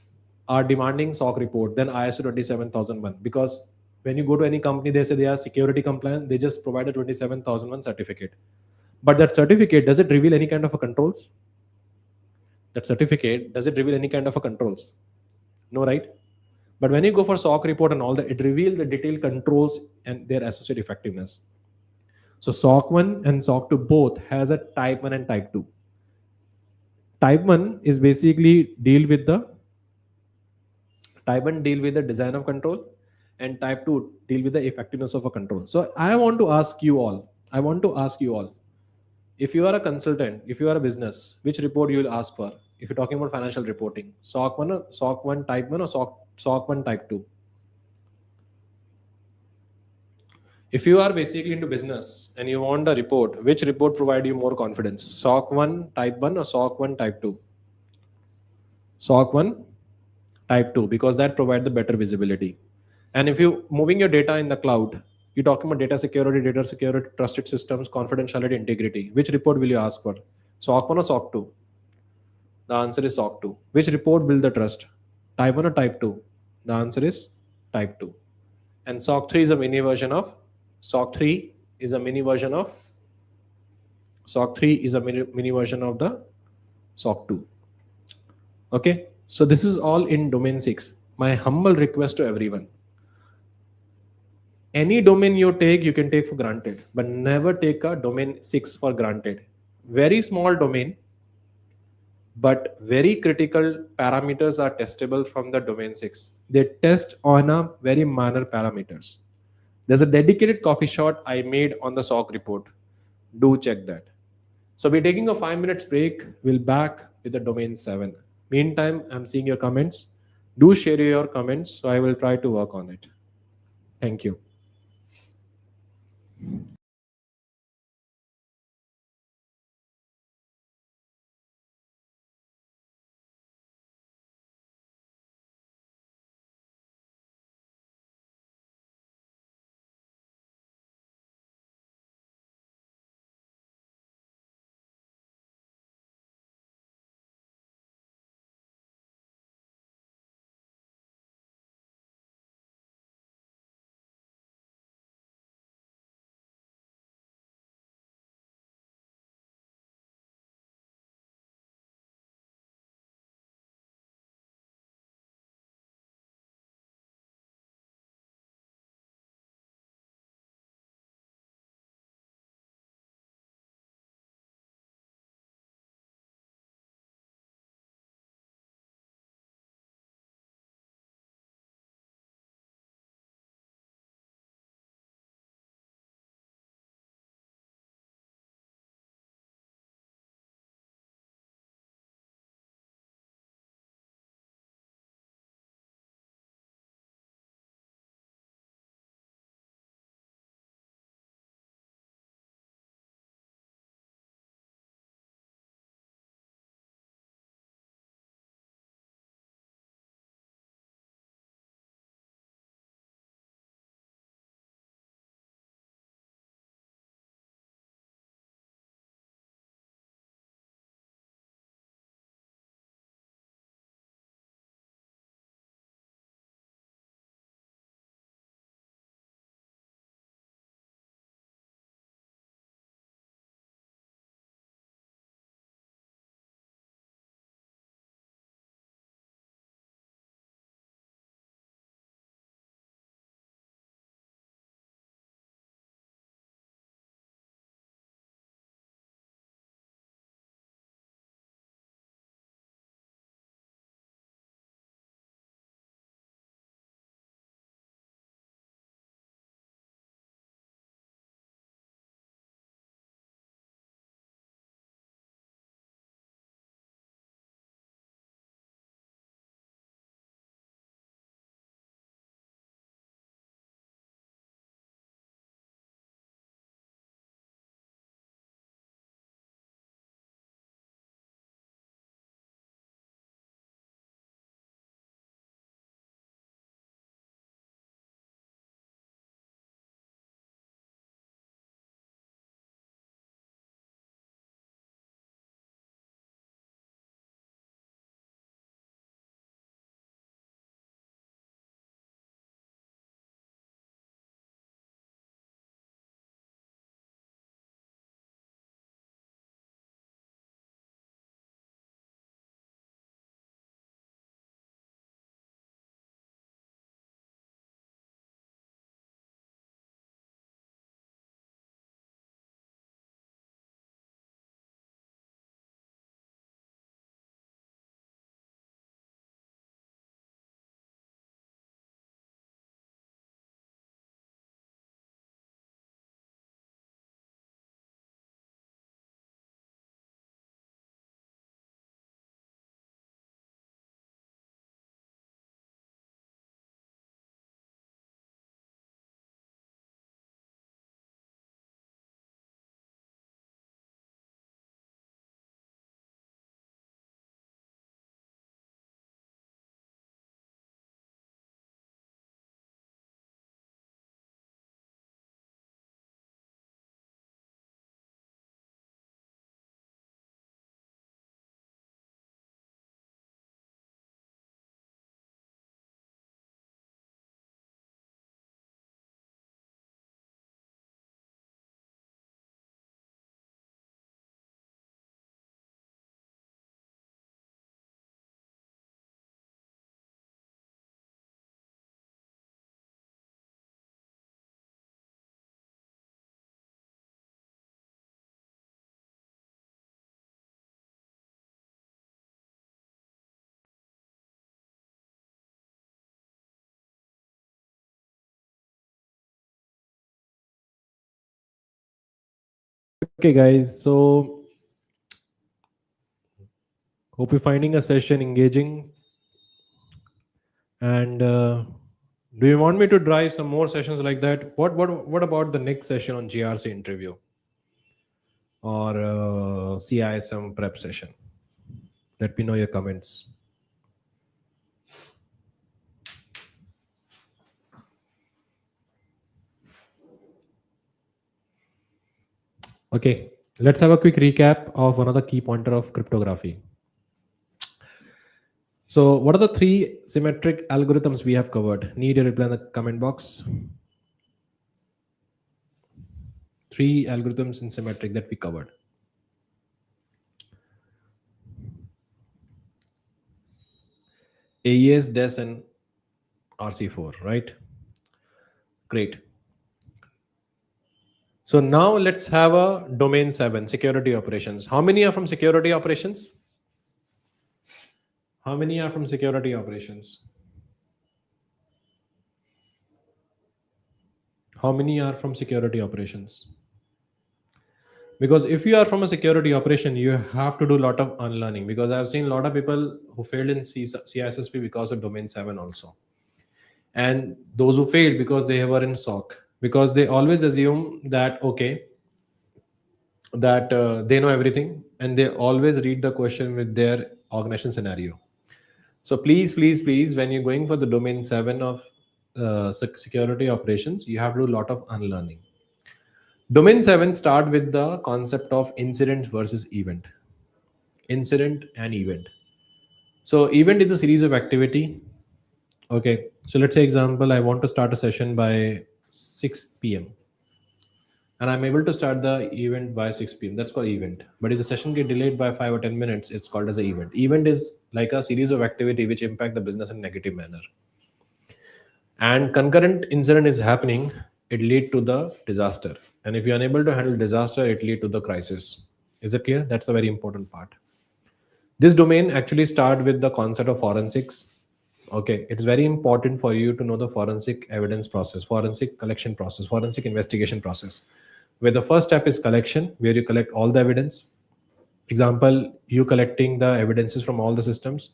are demanding SOC report than ISO 27001, because when you go to any company, they say they are security compliant, they just provide a 27001 certificate. But that certificate, does it reveal any kind of a controls? That certificate, does it reveal any kind of a controls? No, right? But when you go for SOC report and all that, it reveals the detailed controls and their associated effectiveness. So SOC 1 and SOC 2 both has a type 1 and type 2. Type 1 is basically type 1 deal with the design of control, and type 2 deal with the effectiveness of a control. So I want to ask you all, if you are a consultant, if you are a business, which report you will ask for? If you're talking about financial reporting, SOC 1 or SOC 1 type 1 or SOC 1 type 2? If you are basically into business and you want a report, which report provide you more confidence? SOC 1 type 1 or SOC 1 type 2? SOC 1 type 2, because that provide the better visibility. And if you moving your data in the cloud, you're talking about data security, trusted systems, confidentiality, integrity. Which report will you ask for? SOC 1 or SOC 2? The answer is SOC 2. Which report build the trust? Type 1 or type 2? The answer is type 2. And SOC 3 is a mini version of SOC 3 is a mini version of SOC 3 is a mini version of the SOC 2. Okay, so this is all in domain 6. My humble request to everyone, any domain you take, you can take for granted, but never take a domain 6 for granted. Very small domain, but very critical parameters are testable from the domain 6. They test on a very minor parameters. There's a dedicated coffee shot I made on the SOC report. Do check that. So we're taking a 5 minutes break. We'll back with the domain 7. Meantime, I'm seeing your comments. Do share your comments, so I will try to work on it. Thank you. Okay, guys. So hope you're finding a session engaging. And do you want me to drive some more sessions like that? What about the next session on GRC interview or CISM prep session? Let me know your comments. Okay, let's have a quick recap of another key pointer of cryptography. So, what are the three symmetric algorithms we have covered? Need a reply in the comment box. Three algorithms in symmetric that we covered. AES, DES, and RC4, right? Great. So now let's have a domain 7, security operations. How many are from security operations? How many are from security operations? How many are from security operations? Because if you are from a security operation, you have to do a lot of unlearning, because I've seen a lot of people who failed in CISSP because of domain 7 also. And those who failed because they were in SOC, because they always assume that, okay, that they know everything, and they always read the question with their organization scenario. So please, when you're going for the domain 7 of security operations, you have to do a lot of unlearning. Domain 7 start with the concept of incident versus event. Incident and event. So event is a series of activity. Okay. So let's say example, I want to start a session by 6 p.m. and I'm able to start the event by 6 p.m. That's called event. But if the session get delayed by 5 or 10 minutes, it's called as an event. Event is like a series of activity which impact the business in a negative manner. And concurrent incident is happening, it lead to the disaster. And if you're unable to handle disaster, it lead to the crisis. Is it clear? That's a very important part. This domain actually start with the concept of forensics. Okay, it's very important for you to know the forensic evidence process, forensic collection process, forensic investigation process, where the first step is collection, where you collect all the evidence. Example, you collecting the evidences from all the systems,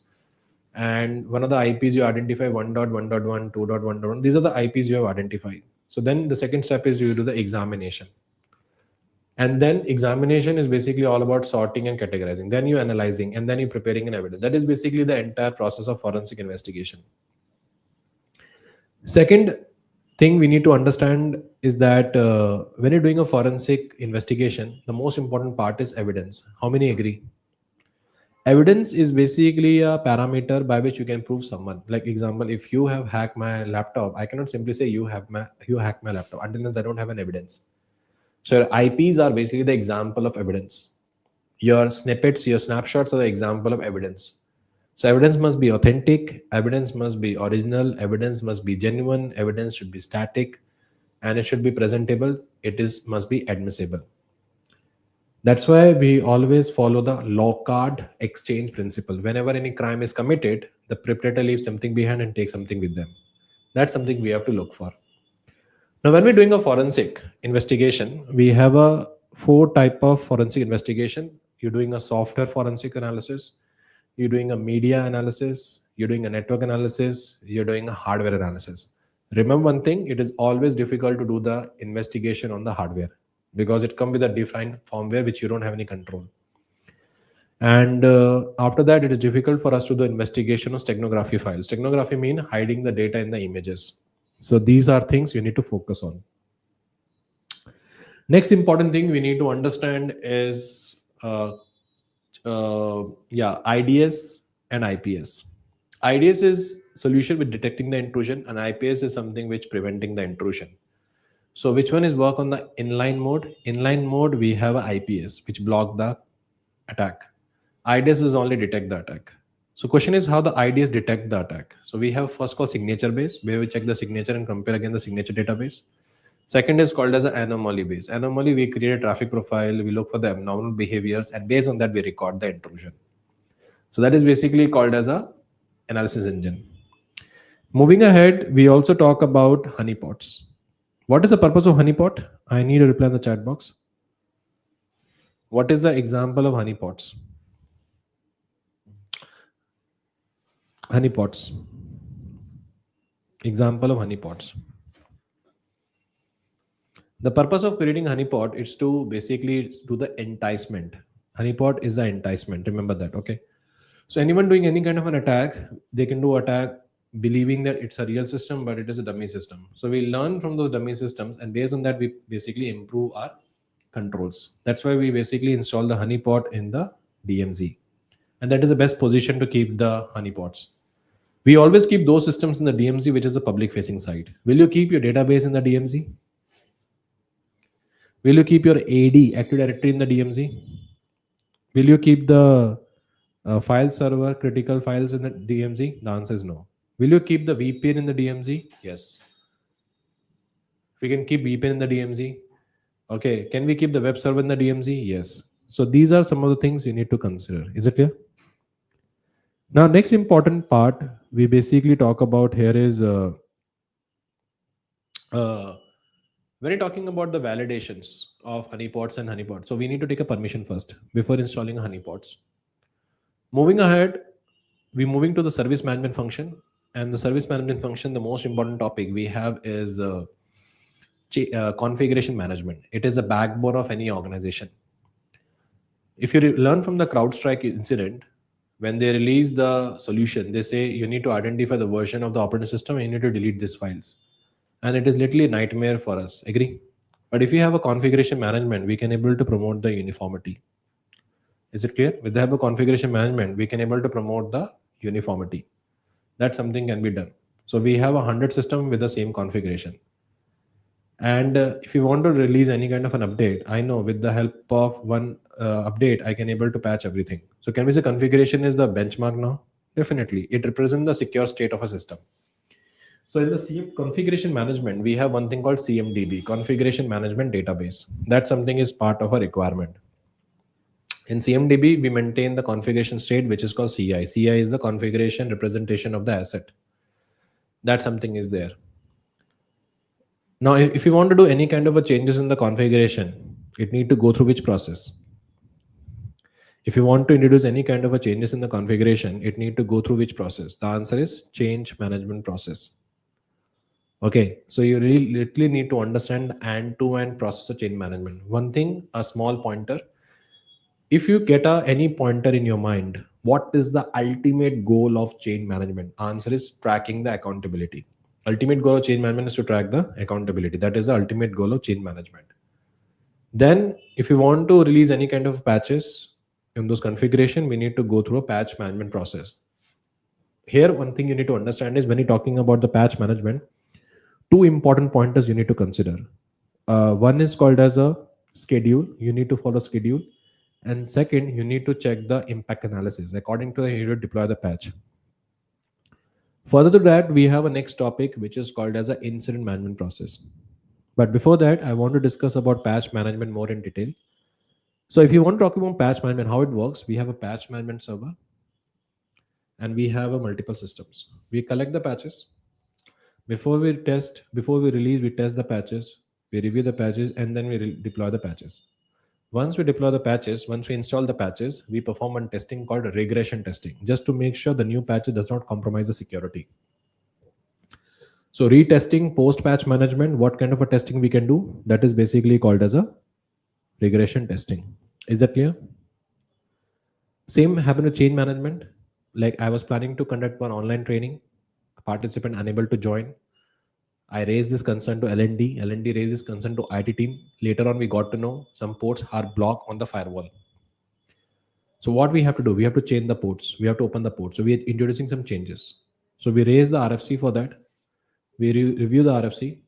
and one of the IPs you identify 1.1.1, 2.1.1. These are the IPs you have identified. So then the second step is you do the examination. And then examination is basically all about sorting and categorizing. Then you analyzing, and then you preparing an evidence. That is basically the entire process of forensic investigation. Second thing we need to understand is that when you're doing a forensic investigation, the most important part is evidence. How many agree? Evidence is basically a parameter by which you can prove someone. Like example, if you have hacked my laptop, I cannot simply say you hacked my laptop until I don't have an evidence. So your IPs are basically the example of evidence. Your snippets, your snapshots are the example of evidence. So evidence must be authentic, evidence must be original, evidence must be genuine, evidence should be static, and it should be presentable. It is must be admissible. That's why we always follow the Locard exchange principle. Whenever any crime is committed, the perpetrator leaves something behind and takes something with them. That's something we have to look for. Now, when we're doing a forensic investigation, we have a four type of forensic investigation. You're doing a software forensic analysis, you're doing a media analysis, you're doing a network analysis, you're doing a hardware analysis. Remember one thing, it is always difficult to do the investigation on the hardware because it comes with a defined firmware which you don't have any control. And after that, it is difficult for us to do investigation of steganography files. Steganography means hiding the data in the images. So these are things you need to focus on. Next important thing we need to understand is IDS and IPS. IDS is solution with detecting the intrusion, and IPS is something which preventing the intrusion. So which one is work on the inline mode? Inline mode, we have a IPS which block the attack. IDS is only detect the attack. So question is how the IDS detect the attack. So we have first called signature base, where we check the signature and compare against the signature database. Second is called as an anomaly base. Anomaly, we create a traffic profile, we look for the abnormal behaviors, and based on that, we record the intrusion. So that is basically called as a analysis engine. Moving ahead, we also talk about honeypots. What is the purpose of honeypot? I need a reply in the chat box. What is the example of honeypots? Honeypots. Example of honeypots. The purpose of creating honeypot is to basically do the enticement. Honeypot is the enticement. Remember that, okay? So anyone doing any kind of an attack, they can do attack believing that it's a real system, but it is a dummy system. So we learn from those dummy systems, and based on that, we basically improve our controls. That's why we basically install the honeypot in the DMZ, and that is the best position to keep the honeypots. We always keep those systems in the DMZ, which is a public facing site. Will you keep your database in the DMZ? Will you keep your AD, Active Directory, in the DMZ? Will you keep the file server, critical files in the DMZ? The answer is no. Will you keep the VPN in the DMZ? Yes. We can keep VPN in the DMZ. Okay. Can we keep the web server in the DMZ? Yes. So these are some of the things you need to consider. Is it clear? Now, next important part we basically talk about here is when you're talking about the validations of honeypots and honeypots. So we need to take a permission first before installing honeypots. Moving ahead, we're moving to the service management function. And the service management function, the most important topic we have is configuration management. It is the backbone of any organization. If you learn from the CrowdStrike incident, when they release the solution, they say you need to identify the version of the operating system and you need to delete these files. And it is literally a nightmare for us. Agree? But if you have a configuration management, we can able to promote the uniformity. Is it clear? With the help of configuration management, we can able to promote the uniformity. That something can be done. So we have 100 system with the same configuration. And if you want to release any kind of an update, I know with the help of one update, I can able to patch everything. So can we say configuration is the benchmark now? Definitely. It represents the secure state of a system. So in the configuration management, we have one thing called CMDB, Configuration Management Database. That something is part of a requirement. In CMDB, we maintain the configuration state, which is called CI. CI is the configuration representation of the asset. That something is there. Now, if you want to do any kind of a changes in the configuration, it need to go through which process? If you want to introduce any kind of a changes in the configuration, it need to go through which process? The answer is change management process. Okay, so you really literally need to understand end-to-end process of change management. One thing, a small pointer. If you get any pointer in your mind, what is the ultimate goal of change management? Answer is tracking the accountability. Ultimate goal of change management is to track the accountability. That is the ultimate goal of change management. Then, if you want to release any kind of patches in those configuration, we need to go through a patch management process. Here, one thing you need to understand is when you're talking about the patch management, two important pointers you need to consider. One is called as a schedule. You need to follow schedule. And second, you need to check the impact analysis. According to that, you need to deploy the patch. Further to that, we have a next topic, which is called as an incident management process. But before that, I want to discuss about patch management more in detail. So if you want to talk about patch management, how it works, we have a patch management server and we have a multiple systems. We collect the patches. Before we release, we test the patches, we review the patches, and then we deploy the patches. Once we deploy the patches, once we install the patches, we perform a testing called regression testing, just to make sure the new patch does not compromise the security. So retesting post-patch management, what kind of a testing we can do? That is basically called as a regression testing. Is that clear? Same happen to change management. Like I was planning to conduct one online training, a participant unable to join. I raised this concern to L&D. L&D raised this concern to IT team. Later on, we got to know some ports are blocked on the firewall. So what we have to do, we have to change the ports. We have to open the ports. So we are introducing some changes. So we raise the RFC for that. We review the RFC.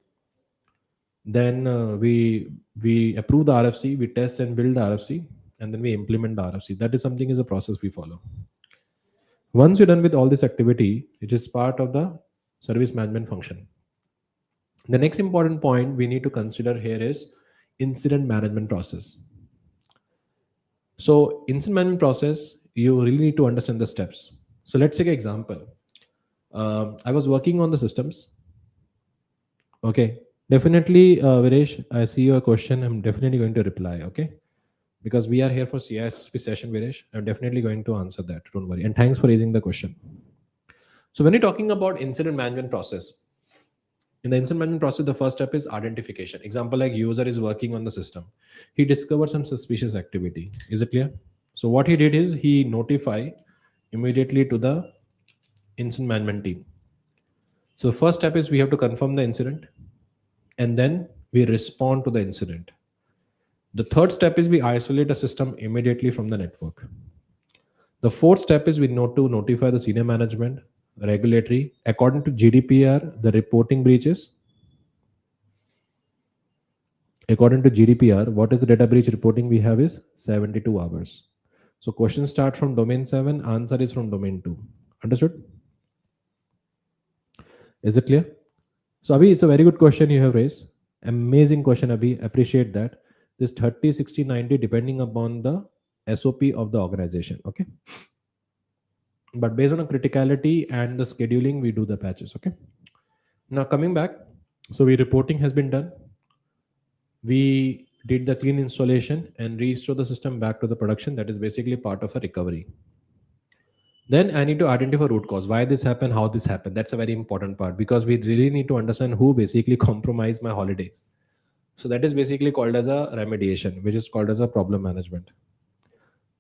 Then we approve the RFC. We test and build the RFC, and then we implement the RFC. That is something is a process we follow. Once you're done with all this activity, it is part of the service management function. The next important point we need to consider here is incident management process. So incident management process, you really need to understand the steps. So let's take an example. I was working on the systems. Okay, definitely, Viresh, I see your question. I'm definitely going to reply. Okay, Because we are here for CISSP session, Viresh. I'm definitely going to answer that. Don't worry. And thanks for raising the question. So when you're talking about incident management process, in the incident management process, the first step is identification. Example, like user is working on the system. He discovered some suspicious activity. Is it clear? So what he did is he notify immediately to the incident management team. So first step is we have to confirm the incident, and then we respond to the incident. The third step is we isolate a system immediately from the network. The fourth step is we need to notify the senior management, regulatory. According to GDPR, the reporting breaches. According to GDPR, what is the data breach reporting we have is 72 hours. So questions start from domain 7, answer is from domain 2. Understood? Is it clear? So Abhi, it's a very good question you have raised. Amazing question, Abhi. Appreciate that. This 30, 60, 90 depending upon the SOP of the organization. Okay. But based on a criticality and the scheduling, we do the patches. Okay. Now coming back, so reporting has been done. We did the clean installation and restore the system back to the production. That is basically part of a recovery. Then I need to identify root cause, why this happened, how this happened. That's a very important part, because we really need to understand who basically compromised my holidays. So that is basically called as a remediation, which is called as a problem management.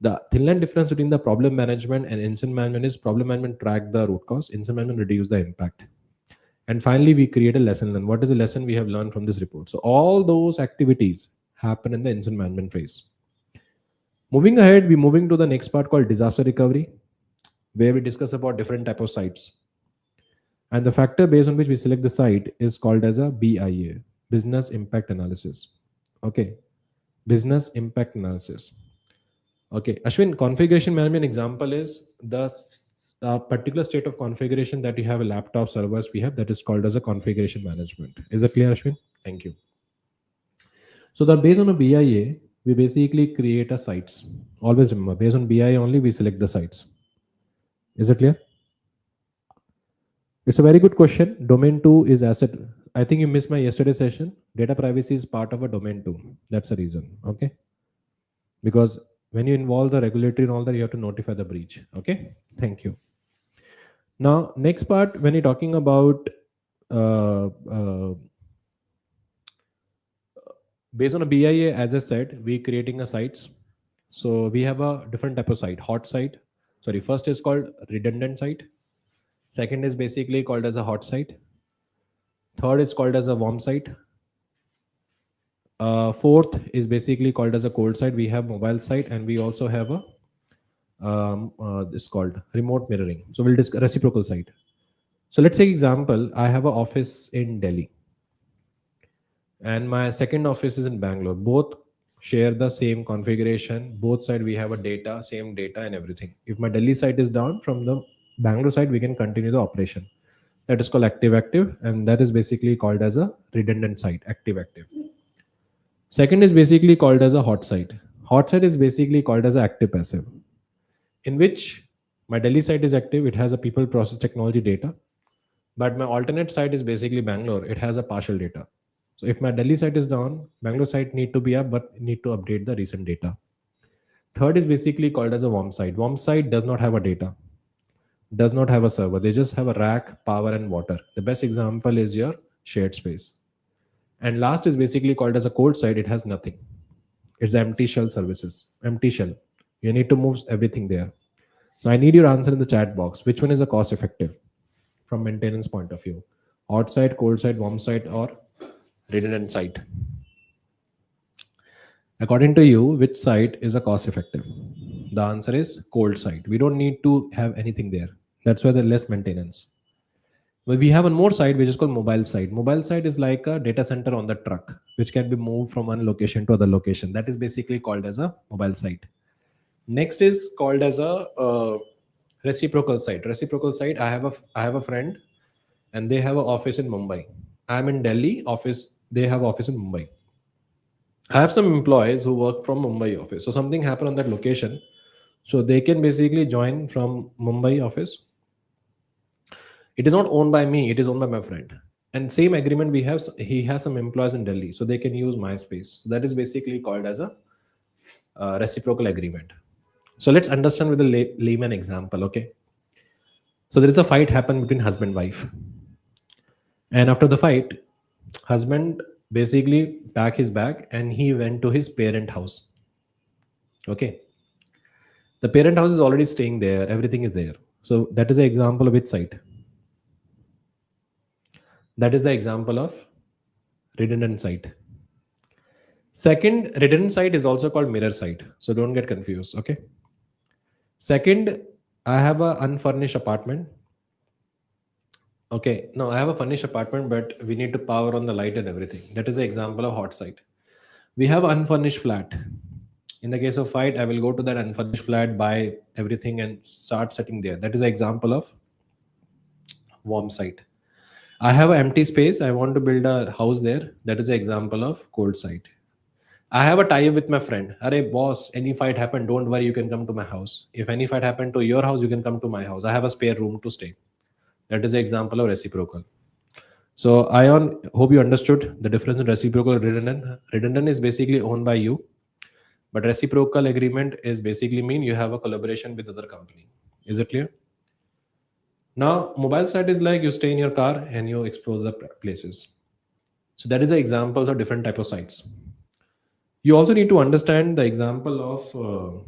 The thin line difference between the problem management and incident management is problem management track the root cause, incident management reduce the impact. And finally, we create a lesson learned. What is the lesson we have learned from this report? So all those activities happen in the incident management phase. Moving ahead, we're moving to the next part called disaster recovery, where we discuss about different type of sites. And the factor based on which we select the site is called as a BIA, business impact analysis. Okay, business impact analysis. Okay, Ashwin, configuration management example is the particular state of configuration that you have a laptop servers we have, that is called as a configuration management. Is that clear, Ashwin? Thank you. So that based on a BIA, we basically create a sites. Always remember, based on BIA only, we select the sites. Is it clear? It's a very good question. Domain 2 is asset. I think you missed my yesterday session. Data privacy is part of a domain 2. That's the reason. Okay. Because when you involve the regulatory and all that, you have to notify the breach. Okay. Thank you. Now, next part, when you're talking about based on a BIA, as I said, we're creating a sites. So we have a different type of site, hot site. Sorry, first is called redundant site. Second is basically called as a hot site. Third is called as a warm site. Fourth is basically called as a cold site. We have mobile site, and we also have a this called remote mirroring. So we'll discuss reciprocal site. So let's take example. I have an office in Delhi, and my second office is in Bangalore. Both share the same configuration. Both side we have a data, same data and everything. If my Delhi site is down, from the Bangalore side we can continue the operation. That is called active, and that is basically called as a redundant site, active. Second is basically called as a hot site. Hot site is basically called as active passive, in which my Delhi site is active. It has a people process technology data, but my alternate site is basically Bangalore. It has a partial data. So if my Delhi site is down, Bangalore site need to be up, but need to update the recent data. Third is basically called as a warm site. Warm site does not have a data, does not have a server. They just have a rack, power, and water. The best example is your shared space. And last is basically called as a cold site. It has nothing. It's empty shell services, empty shell. You need to move everything there. So I need your answer in the chat box. Which one is a cost effective from maintenance point of view? Hot site, cold site, warm site, or redundant site? According to you, which site is a cost effective? The answer is cold site. We don't need to have anything there. That's why there's less maintenance. But we have one more site which is called mobile site. Mobile site is like a data center on the truck, which can be moved from one location to other location. That is basically called as a mobile site. Next is called as a reciprocal site. Reciprocal site. I have a friend, and they have an office in Mumbai. I'm in Delhi office. They have office in Mumbai. I have some employees who work from Mumbai office. So something happened on that location. So they can basically join from Mumbai office. It is not owned by me. It is owned by my friend. And same agreement we have. He has some employees in Delhi, so they can use my space. That is basically called as a reciprocal agreement. So let's understand with a layman example. Okay, so there is a fight happen between husband wife, and after the fight, husband basically pack his bag and he went to his parent house. Okay, the parent house is already staying there, everything is there. So that is the example of which site? That is the example of redundant site. Second, redundant site is also called mirror site, so don't get confused. Okay, second, I have a unfurnished apartment. Okay, no, I have a furnished apartment, but we need to power on the light and everything. That is the example of hot site. We have unfurnished flat. In the case of fight, I will go to that unfurnished flat, buy everything, and start setting there. That is an example of warm site. I have an empty space. I want to build a house there. That is an example of cold site. I have a tie-up with my friend. Arey boss, any fight happen, don't worry, you can come to my house. If any fight happen to your house, you can come to my house. I have a spare room to stay. That is an example of reciprocal. So Ion, hope you understood the difference in reciprocal and redundant. Redundant is basically owned by you, but reciprocal agreement is basically mean you have a collaboration with other company. Is it clear? Now, mobile site is like you stay in your car and you explore the places. So that is the examples of different type of sites. You also need to understand the example of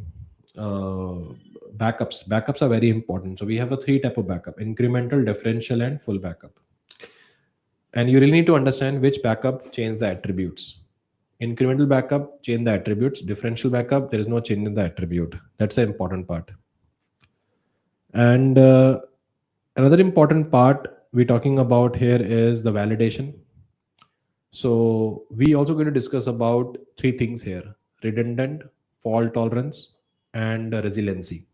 backups. Backups are very important. So we have a three type of backup: incremental, differential, and full backup. And you really need to understand which backup change the attributes. Incremental backup change the attributes. Differential backup, there is no change in the attribute. That's the important part. And another important part we're talking about here is the validation. So we also going to discuss about three things here: redundant, fault tolerance, and resiliency.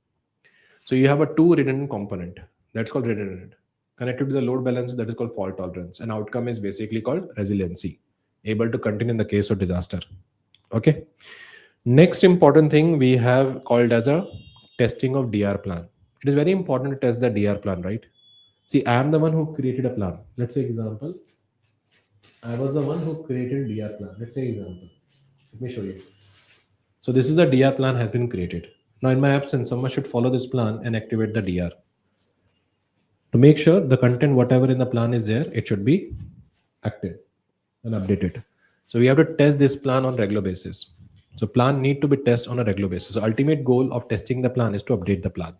So you have a two redundant component that's called redundant. Connected to the load balance, that is called fault tolerance. And outcome is basically called resiliency, able to continue in the case of disaster. Okay. Next important thing we have called as a testing of DR plan. It is very important to test the DR plan, right? See, I am the one who created a plan. Let's say example, I was the one who created DR plan. Let's say example. Let me show you. So this is the DR plan has been created. Now in my absence, someone should follow this plan and activate the DR. To make sure the content, whatever in the plan is there, it should be active and updated. So we have to test this plan on regular basis. So plan need to be tested on a regular basis. So ultimate goal of testing the plan is to update the plan.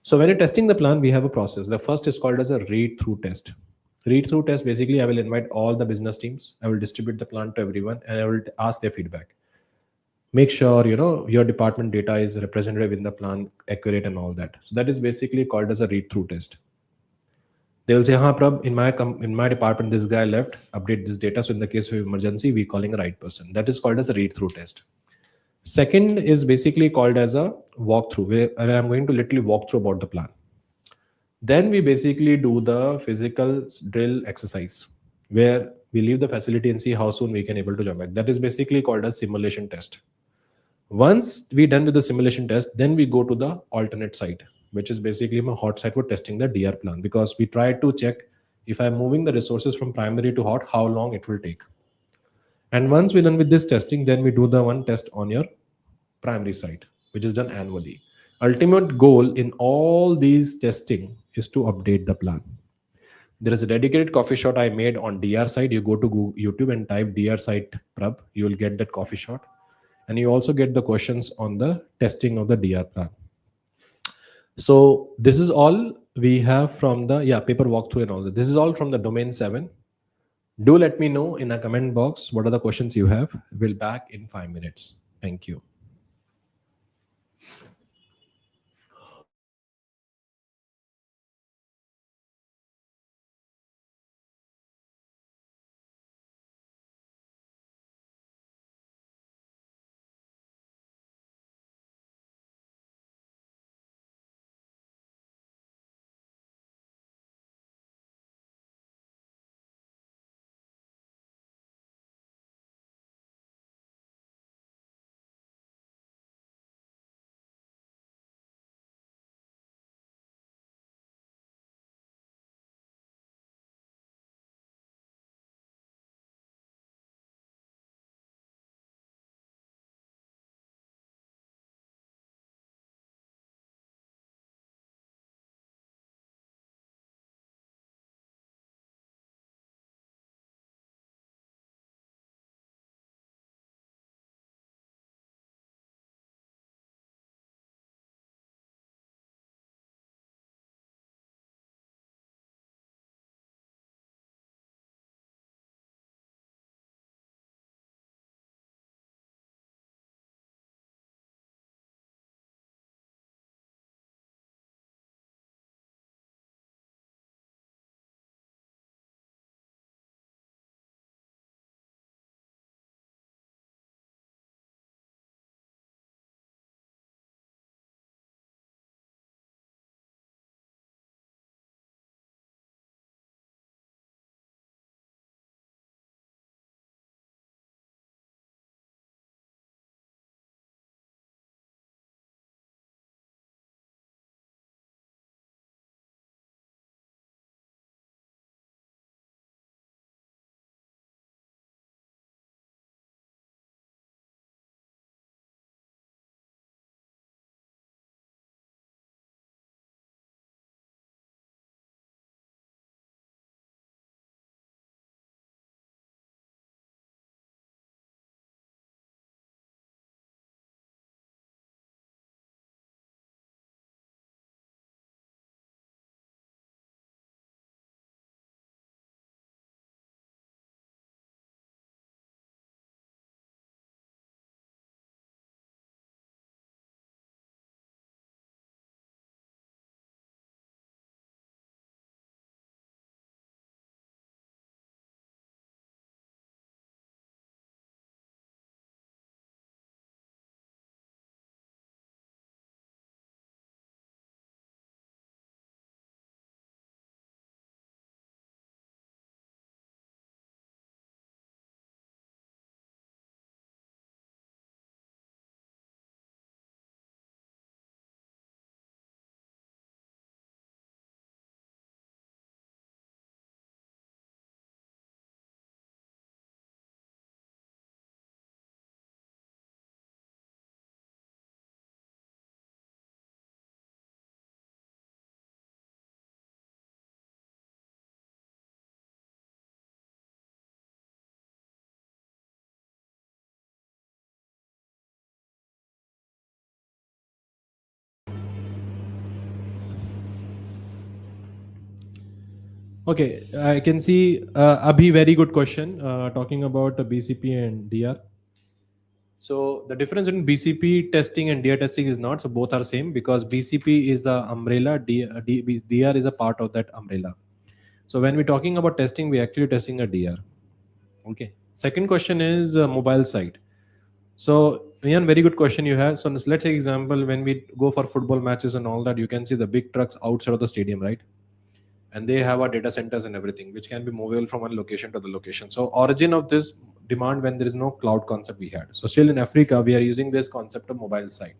So when you're testing the plan, we have a process. The first is called as a read through test. Read through test, basically I will invite all the business teams. I will distribute the plan to everyone and I will ask their feedback. Make sure your department data is representative in the plan, accurate and all that. So that is basically called as a read through test. They will say, "Ha, Prab, in my department, this guy left. Update this data." So in the case of emergency, we calling a right person. That is called as a read-through test. Second is basically called as a walkthrough, where I'm going to literally walk through about the plan. Then we basically do the physical drill exercise, where we leave the facility and see how soon we can able to jump back. That is basically called a simulation test. Once we done with the simulation test, then we go to the alternate site, which is basically a hot site for testing the DR plan, because we try to check if I'm moving the resources from primary to hot, how long it will take. And once we're done with this testing, then we do the one test on your primary site, which is done annually. Ultimate goal in all these testing is to update the plan. There is a dedicated coffee shop I made on DR site. You go to Google, YouTube and type DR site Prabh, you will get that coffee shop. And you also get the questions on the testing of the DR plan. So this is all we have from the paper walkthrough and all that. This is all from the domain 7. Do let me know in a comment box what are the questions you have. We'll back in 5 minutes. Thank you. Okay, I can see Abhi, very good question. Talking about BCP and DR. So the difference in BCP testing and DR testing is not. So both are same because BCP is the umbrella, DR is a part of that umbrella. So when we're talking about testing, we're actually testing a DR. Okay. Second question is mobile site. So Ian, very good question you have. So let's take example when we go for football matches and all that, you can see the big trucks outside of the stadium, right? And they have our data centers and everything, which can be movable from one location to the location. So origin of this demand when there is no cloud concept we had. So still in Africa, we are using this concept of mobile site,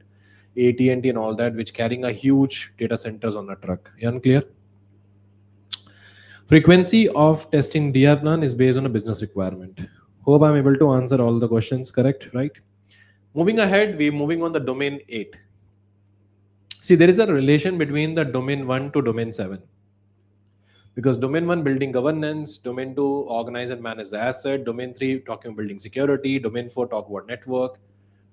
AT&T and all that, which carrying a huge data centers on a truck. Unclear? Frequency of testing DR plan is based on a business requirement. Hope I'm able to answer all the questions correct, right? Moving ahead, we're moving on the domain 8. See, there is a relation between the domain 1 to domain 7. Because domain 1 building governance, domain 2 organize and manage the asset, domain 3 talking building security, domain 4 talk about network,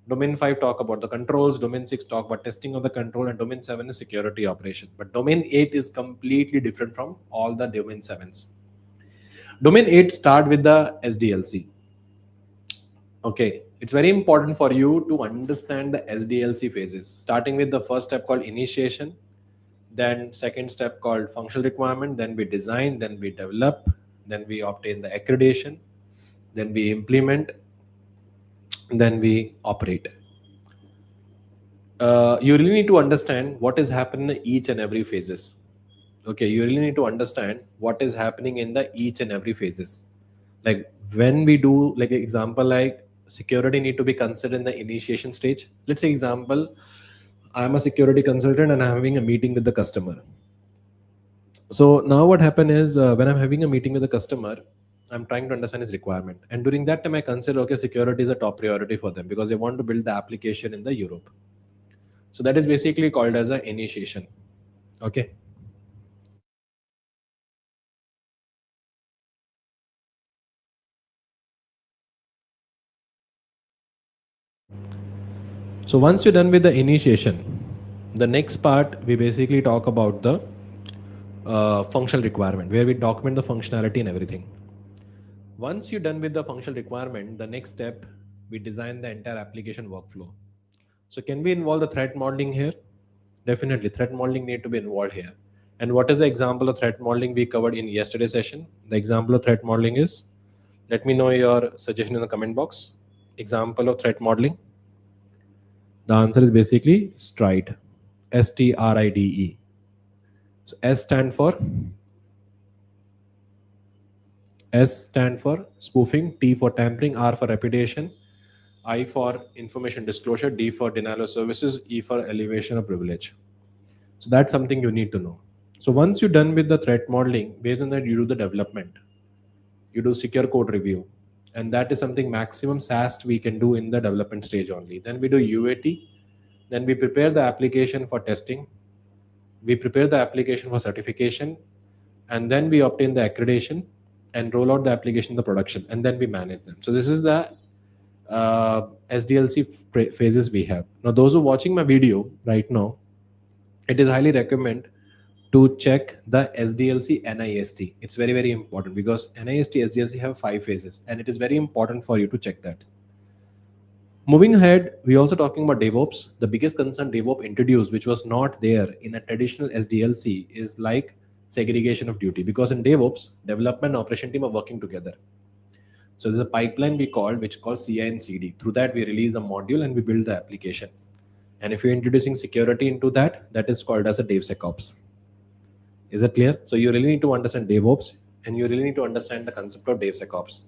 domain 5 talk about the controls, domain 6 talk about testing of the control, and domain 7 is security operations. But domain 8 is completely different from all the domain 7s. Domain 8 start with the SDLC. Okay, it's very important for you to understand the SDLC phases, starting with the first step called initiation, then second step called functional requirement, then we design, then we develop, then we obtain the accreditation, then we implement, then we operate. You really need to understand what is happening in each and every phases. Okay, you really need to understand what is happening in the each and every phases. Like when we do like example like security need to be considered in the initiation stage. Let's say example, I'm a security consultant and I'm having a meeting with the customer. So now what happened is when I'm having a meeting with the customer, I'm trying to understand his requirement. And during that time, I consider, okay, security is a top priority for them because they want to build the application in the Europe. So that is basically called as an initiation. Okay. So once you're done with the initiation, the next part, we basically talk about the functional requirement where we document the functionality and everything. Once you're done with the functional requirement, the next step, we design the entire application workflow. So can we involve the threat modeling here? Definitely, threat modeling need to be involved here. And what is the example of threat modeling we covered in yesterday's session? The example of threat modeling is, let me know your suggestion in the comment box. Example of threat modeling. The answer is basically STRIDE, STRIDE. So S stand for spoofing, T for tampering, R for reputation, I for information disclosure, D for denial of services, E for elevation of privilege. So that's something you need to know. So once you're done with the threat modeling, based on that, you do the development. You do secure code review. And that is something maximum SAST we can do in the development stage only. Then we do UAT. Then we prepare the application for testing. We prepare the application for certification. And then we obtain the accreditation and roll out the application in the production. And then we manage them. So this is the SDLC phases we have. Now, those who are watching my video right now, it is highly recommend to check the SDLC NIST. It's very, very important because NIST, SDLC have 5 phases and it is very important for you to check that. Moving ahead, we're also talking about DevOps. The biggest concern DevOps introduced, which was not there in a traditional SDLC, is like segregation of duty because in DevOps, development and operation team are working together. So there's a pipeline we called, which called CI and CD. Through that, we release the module and we build the application. And if you're introducing security into that, that is called as a DevSecOps. Is that clear? So you really need to understand DevOps and you really need to understand the concept of DevSecOps.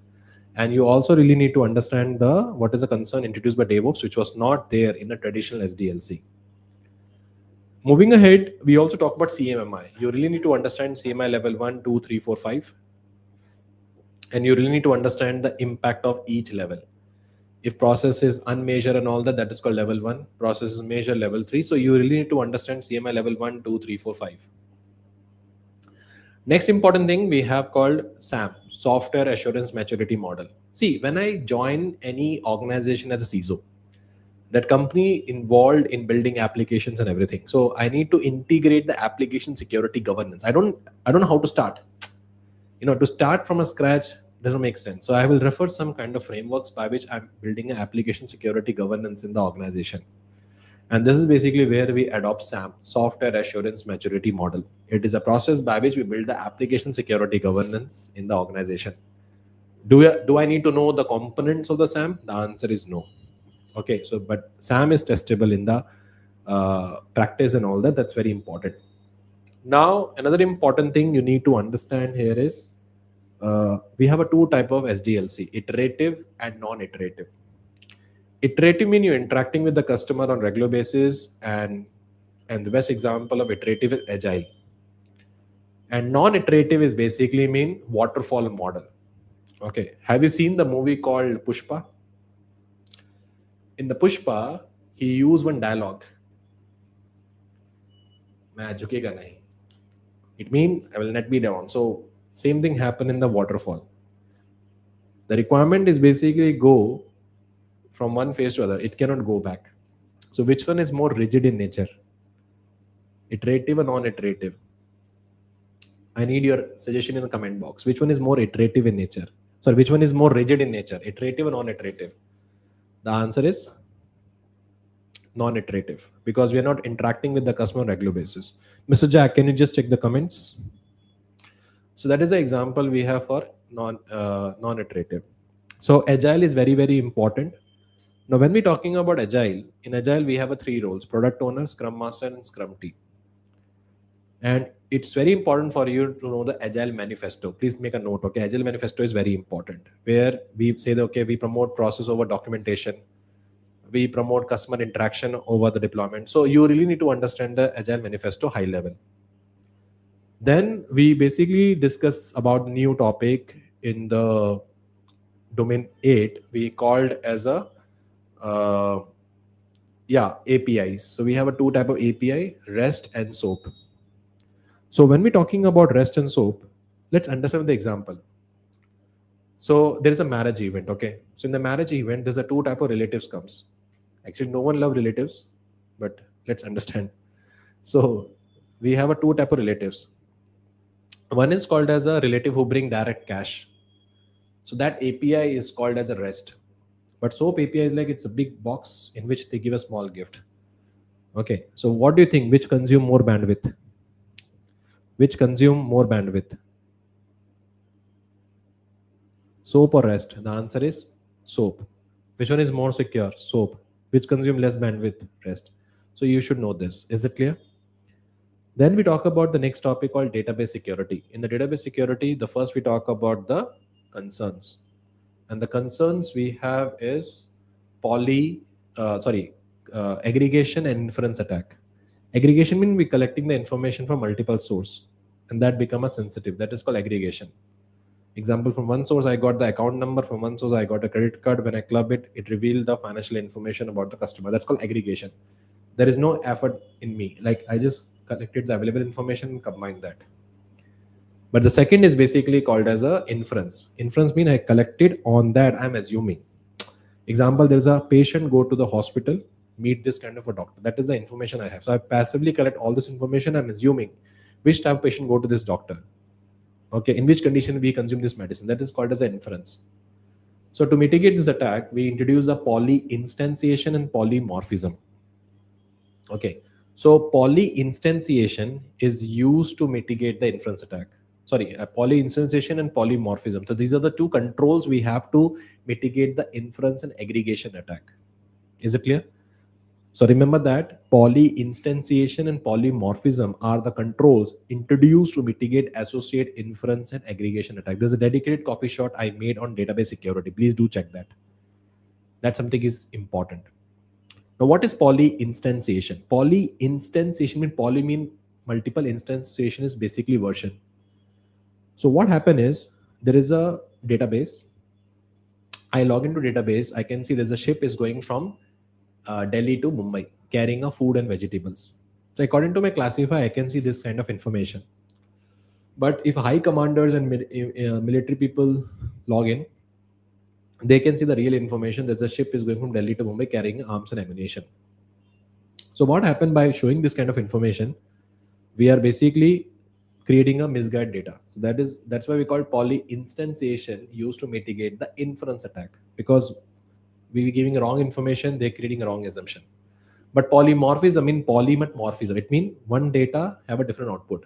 And you also really need to understand the what is the concern introduced by DevOps, which was not there in a traditional SDLC. Moving ahead, we also talk about CMMI. You really need to understand CMI level 1, 2, 3, 4, 5. And you really need to understand the impact of each level. If process is unmeasured and all that, that is called level 1. Process is measured, level 3. So you really need to understand CMI level 1, 2, 3, 4, 5. Next important thing we have called SAM, Software Assurance Maturity Model. See, when I join any organization as a CISO, that company involved in building applications and everything. So I need to integrate the application security governance. I don't know how to start. To start from a scratch doesn't make sense. So I will refer some kind of frameworks by which I'm building an application security governance in the organization. And this is basically where we adopt SAM, Software Assurance Maturity Model. It is a process by which we build the application security governance in the organization. Do I need to know the components of the SAM? The answer is no. Okay, so but SAM is testable in the practice and all that. That's very important. Now, another important thing you need to understand here is we have a two type of SDLC: iterative and non-iterative. Iterative mean you're interacting with the customer on regular basis, and the best example of iterative is agile. And non-iterative is basically mean waterfall model. Okay, have you seen the movie called Pushpa? In the Pushpa, he used one dialogue. मैं झुकेगा नहीं. It means I will not be down. So same thing happened in the waterfall. The requirement is basically go from one phase to other. It cannot go back. So which one is more rigid in nature? Iterative or non-iterative? I need your suggestion in the comment box. Which one is more iterative in nature? Sorry, which one is more rigid in nature? Iterative or non-iterative? The answer is non-iterative, because we are not interacting with the customer on a regular basis. Mr. Jack, can you just check the comments? So that is the example we have for non-iterative. So agile is very, very important. Now, when we're talking about agile, in agile we have three roles: product owner, scrum master, and scrum team. And it's very important for you to know the agile manifesto. Please make a note. Okay, agile manifesto is very important, where we say that, okay, we promote process over documentation, we promote customer interaction over the deployment. So you really need to understand the agile manifesto high level. Then we basically discuss about new topic in the domain 8 we called as a APIs. So we have a two type of API: REST and SOAP. So when we're talking about REST and SOAP, let's understand the example. So there is a marriage event. Okay, so in the marriage event there's a two type of relatives comes. Actually no one love relatives, but let's understand. So we have a two type of relatives. One is called as a relative who bring direct cash. So that API is called as a REST. But SOAP API is like, it's a big box in which they give a small gift. Okay, so what do you think? Which consume more bandwidth? Which consume more bandwidth? SOAP or REST? The answer is SOAP. Which one is more secure? SOAP. Which consume less bandwidth? REST. So you should know this. Is it clear? Then we talk about the next topic called database security. In the database security, the first we talk about the concerns. And the concerns we have is aggregation and inference attack. Aggregation means we collecting the information from multiple source, and that become a sensitive. That is called aggregation. Example, from one source I got the account number, from one source I got a credit card. When I club it, it revealed the financial information about the customer. That's called aggregation. There is no effort in me. Like, I just collected the available information and combined that. But the second is basically called as a inference. Inference means I collected on that, I'm assuming. Example, there's a patient go to the hospital, meet this kind of a doctor. That is the information I have. So I passively collect all this information. I'm assuming which type of patient go to this doctor. Okay, in which condition we consume this medicine. That is called as an inference. So to mitigate this attack, we introduce a poly-instantiation and polymorphism. Okay, so poly-instantiation is used to mitigate the inference attack. Sorry, poly-instantiation and polymorphism. So these are the two controls we have to mitigate the inference and aggregation attack. Is it clear? So remember that poly-instantiation and polymorphism are the controls introduced to mitigate, associate, inference, and aggregation attack. There's a dedicated copy shot I made on database security. Please do check that. That something is important. Now, what is poly-instantiation? Poly-instantiation means poly mean multiple, instantiation is basically version. So what happened is there is a database. I log into database. I can see there's a ship is going from Delhi to Mumbai carrying a food and vegetables. So according to my classifier, I can see this kind of information. But if high commanders and military people log in, they can see the real information that the ship is going from Delhi to Mumbai carrying arms and ammunition. So what happened by showing this kind of information, we are basically creating a misguided data. So that's why we call poly instantiation used to mitigate the inference attack, because we were giving wrong information, they're creating a wrong assumption. But polymorphism, in polymorphism, it means one data have a different output.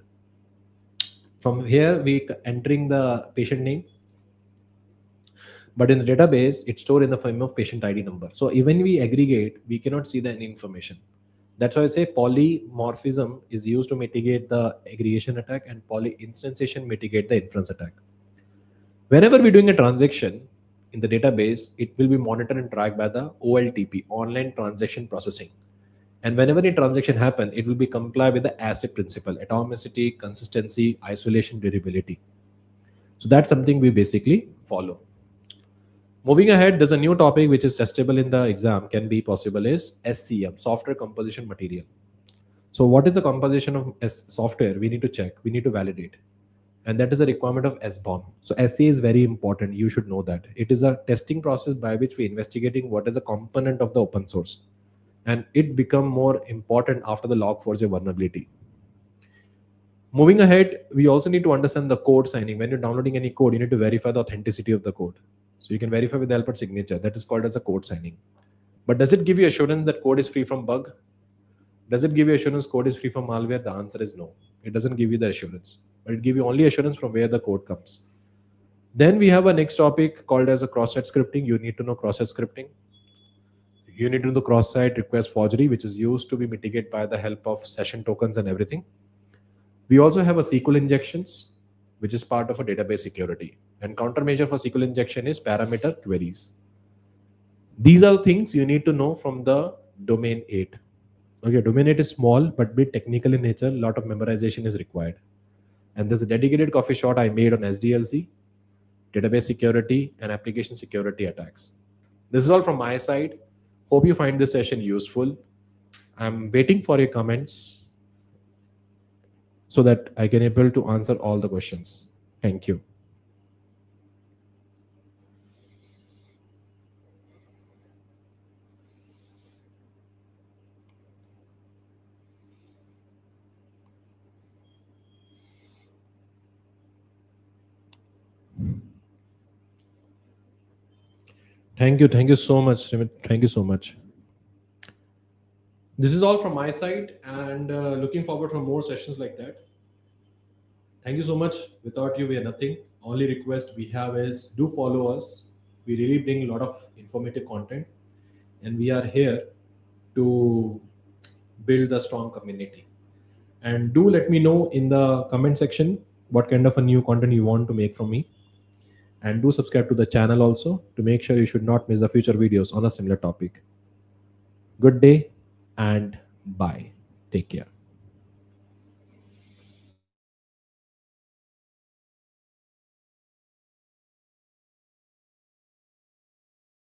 From here we entering the patient name, but in the database it's stored in the form of patient ID number. So even we aggregate, we cannot see the any information. That's why I say polymorphism is used to mitigate the aggregation attack and poly instantiation mitigate the inference attack. Whenever we're doing a transaction in the database, it will be monitored and tracked by the OLTP, online transaction processing. And whenever a transaction happen, it will be comply with the ACID principle: atomicity, consistency, isolation, durability. So that's something we basically follow. Moving ahead, there's a new topic which is testable in the exam, can be possible, is SCM, software composition material. So what is the composition of software? We need to check, we need to validate. And that is a requirement of SBOM. So SCA is very important. You should know that. It is a testing process by which we're investigating what is a component of the open source. And it become more important after the Log4j vulnerability. Moving ahead, we also need to understand the code signing. When you're downloading any code, you need to verify the authenticity of the code. So you can verify with the help of signature. That is called as a code signing. But does it give you assurance that code is free from bug? Does it give you assurance code is free from malware? The answer is no. It doesn't give you the assurance, but it gives you only assurance from where the code comes. Then we have a next topic called as a cross-site scripting. You need to know cross-site scripting. You need to know the cross-site request forgery, which is used to be mitigated by the help of session tokens and everything. We also have a SQL injections, which is part of a database security. And countermeasure for SQL injection is parameter queries. These are things you need to know from the domain 8. Okay, domain 8 is small but bit technical in nature. A lot of memorization is required. And there's a dedicated coffee shot I made on SDLC, database security, and application security attacks. This is all from my side. Hope you find this session useful. I'm waiting for your comments so that I can able to answer all the questions. Thank you. Thank you so much, Srimit. Thank you so much. This is all from my side, and looking forward for more sessions like that. Thank you so much. Without you, we are nothing. Only request we have is do follow us. We really bring a lot of informative content, and we are here to build a strong community. And do let me know in the comment section what kind of a new content you want to make from me. And do subscribe to the channel also to make sure you should not miss the future videos on a similar topic. Good day and bye. Take care.